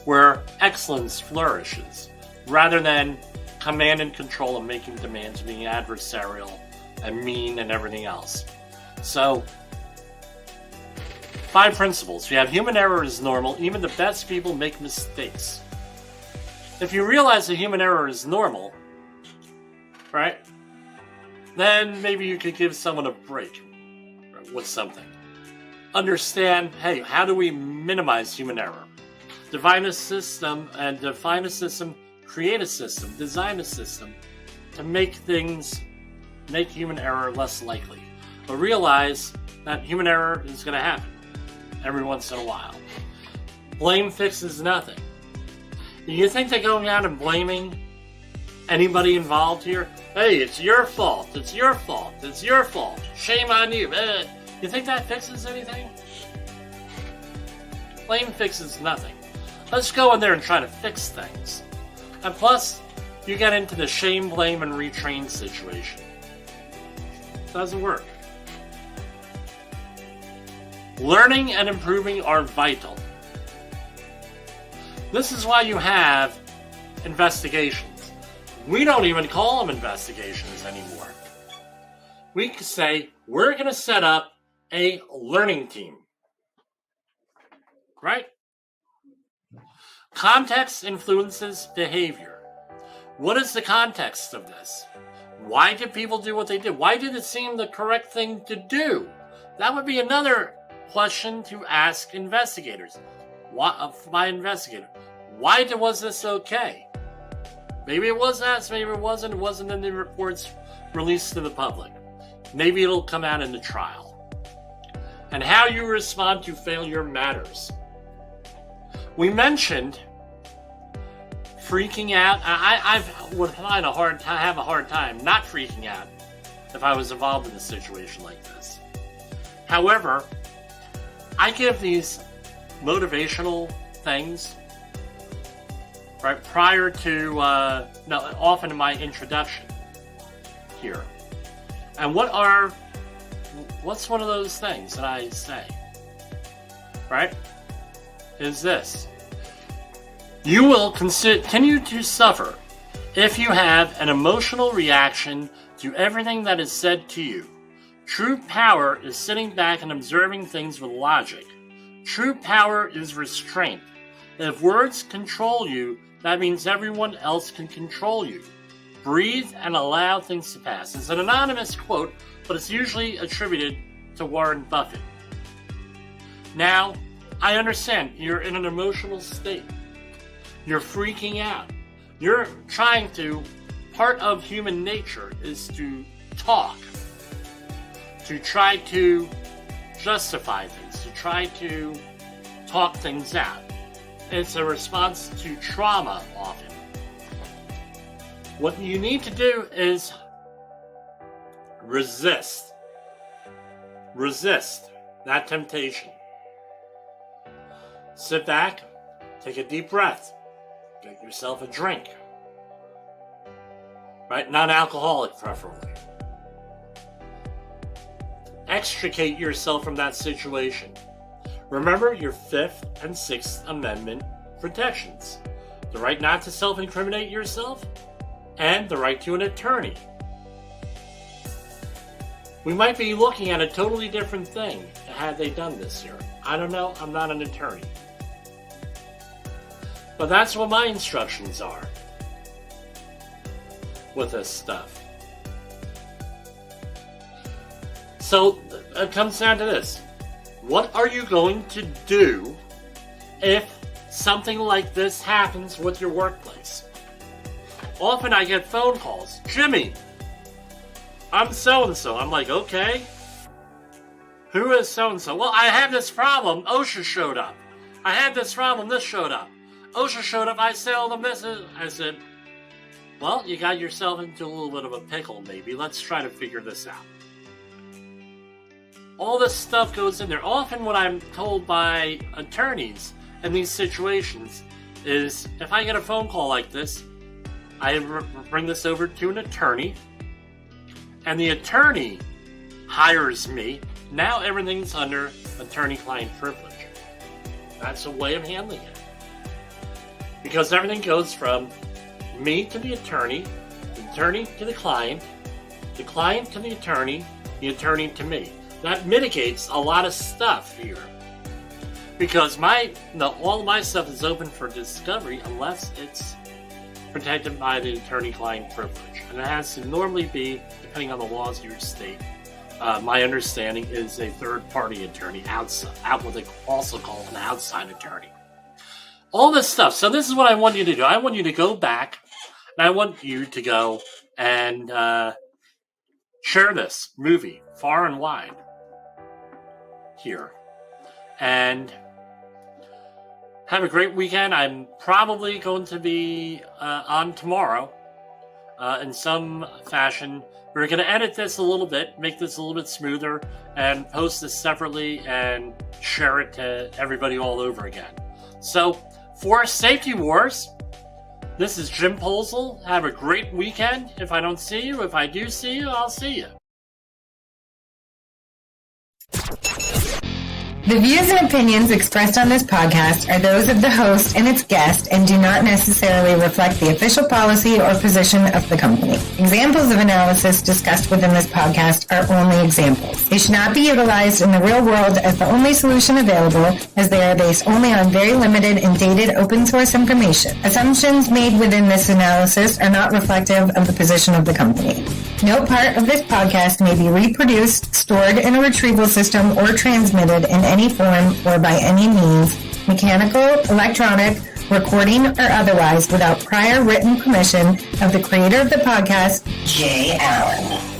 where excellence flourishes, rather than command and control and making demands, being adversarial and mean and everything else. So, 5 principles. You have human error is normal. Even the best people make mistakes. If you realize that human error is normal, right, then maybe you could give someone a break with something. Understand, hey, how do we minimize human error? Define a system, create a system, design a system to make human error less likely. But realize that human error is going to happen every once in a while. Blame fixes nothing. You think that going out and blaming anybody involved here, hey, it's your fault, it's your fault, it's your fault, shame on you, you think that fixes anything? Blame fixes nothing. Let's go in there and try to fix things. And plus, you get into the shame, blame, and retrain situation. It doesn't work. Learning and improving are vital. This is why you have investigations. We don't even call them investigations anymore. We could say, we're going to set up a learning team. Right? Context influences behavior. What is the context of this? Why did people do what they did? Why did it seem the correct thing to do? That would be another question to ask investigators. My investigator, why was this okay? Maybe it was asked, maybe it wasn't. It wasn't in the reports released to the public. Maybe it'll come out in the trial. and how you respond to failure matters. We mentioned freaking out. I would have a hard time not freaking out if I was involved in a situation like this. However, I give these motivational things right prior to, often in my introduction here. And what's one of those things that I say, right, is this. You will continue to suffer if you have an emotional reaction to everything that is said to you. True power is sitting back and observing things with logic. True power is restraint. If words control you, that means everyone else can control you. Breathe and allow things to pass. It's an anonymous quote, but it's usually attributed to Warren Buffett. Now, I understand you're in an emotional state. You're freaking out. You're trying to, part of human nature is to talk, to try to justify things, to try to talk things out. It's a response to trauma often. What you need to do is resist. Resist that temptation. Sit back, take a deep breath, get yourself a drink. Right? Non-alcoholic, preferably. Extricate yourself from that situation. Remember your 5th and 6th Amendment protections. The right not to self-incriminate yourself, and the right to an attorney. We might be looking at a totally different thing had they done this here. I don't know, I'm not an attorney. But that's what my instructions are with this stuff. So it comes down to this. What are you going to do if something like this happens with your workplace? Often I get phone calls. Jimmy, I'm so-and-so. I'm like, okay. Who is so-and-so? Well, I have this problem. OSHA showed up. I had this problem. This showed up. OSHA showed up. I sold them this. I said, well, you got yourself into a little bit of a pickle, maybe. Let's try to figure this out. All this stuff goes in there. Often what I'm told by attorneys in these situations is if I get a phone call like this, I bring this over to an attorney, and the attorney hires me. Now everything's under attorney-client privilege. That's a way of handling it. Because everything goes from me to the attorney to the client to the attorney to me. That mitigates a lot of stuff here. Because all my stuff is open for discovery unless it's protected by the attorney-client privilege. And it has to normally be, depending on the laws of your state, my understanding is a third-party attorney, what they also call an outside attorney. All this stuff. So this is what I want you to do. I want you to go back, and I want you to go and share this movie far and wide here. And have a great weekend. I'm probably going to be on tomorrow in some fashion. We're going to edit this a little bit, make this a little bit smoother, and post this separately and share it to everybody all over again. So, for Safety Wars, this is Jimpoesl. Have a great weekend. If I don't see you, if I do see you, I'll see you. The views and opinions expressed on this podcast are those of the host and its guest and do not necessarily reflect the official policy or position of the company. Examples of analysis discussed within this podcast are only examples. They should not be utilized in the real world as the only solution available, as they are based only on very limited and dated open source information. Assumptions made within this analysis are not reflective of the position of the company. No part of this podcast may be reproduced, stored in a retrieval system, or transmitted in any form or by any means, mechanical, electronic, recording, or otherwise, without prior written permission of the creator of the podcast, Jay Allen.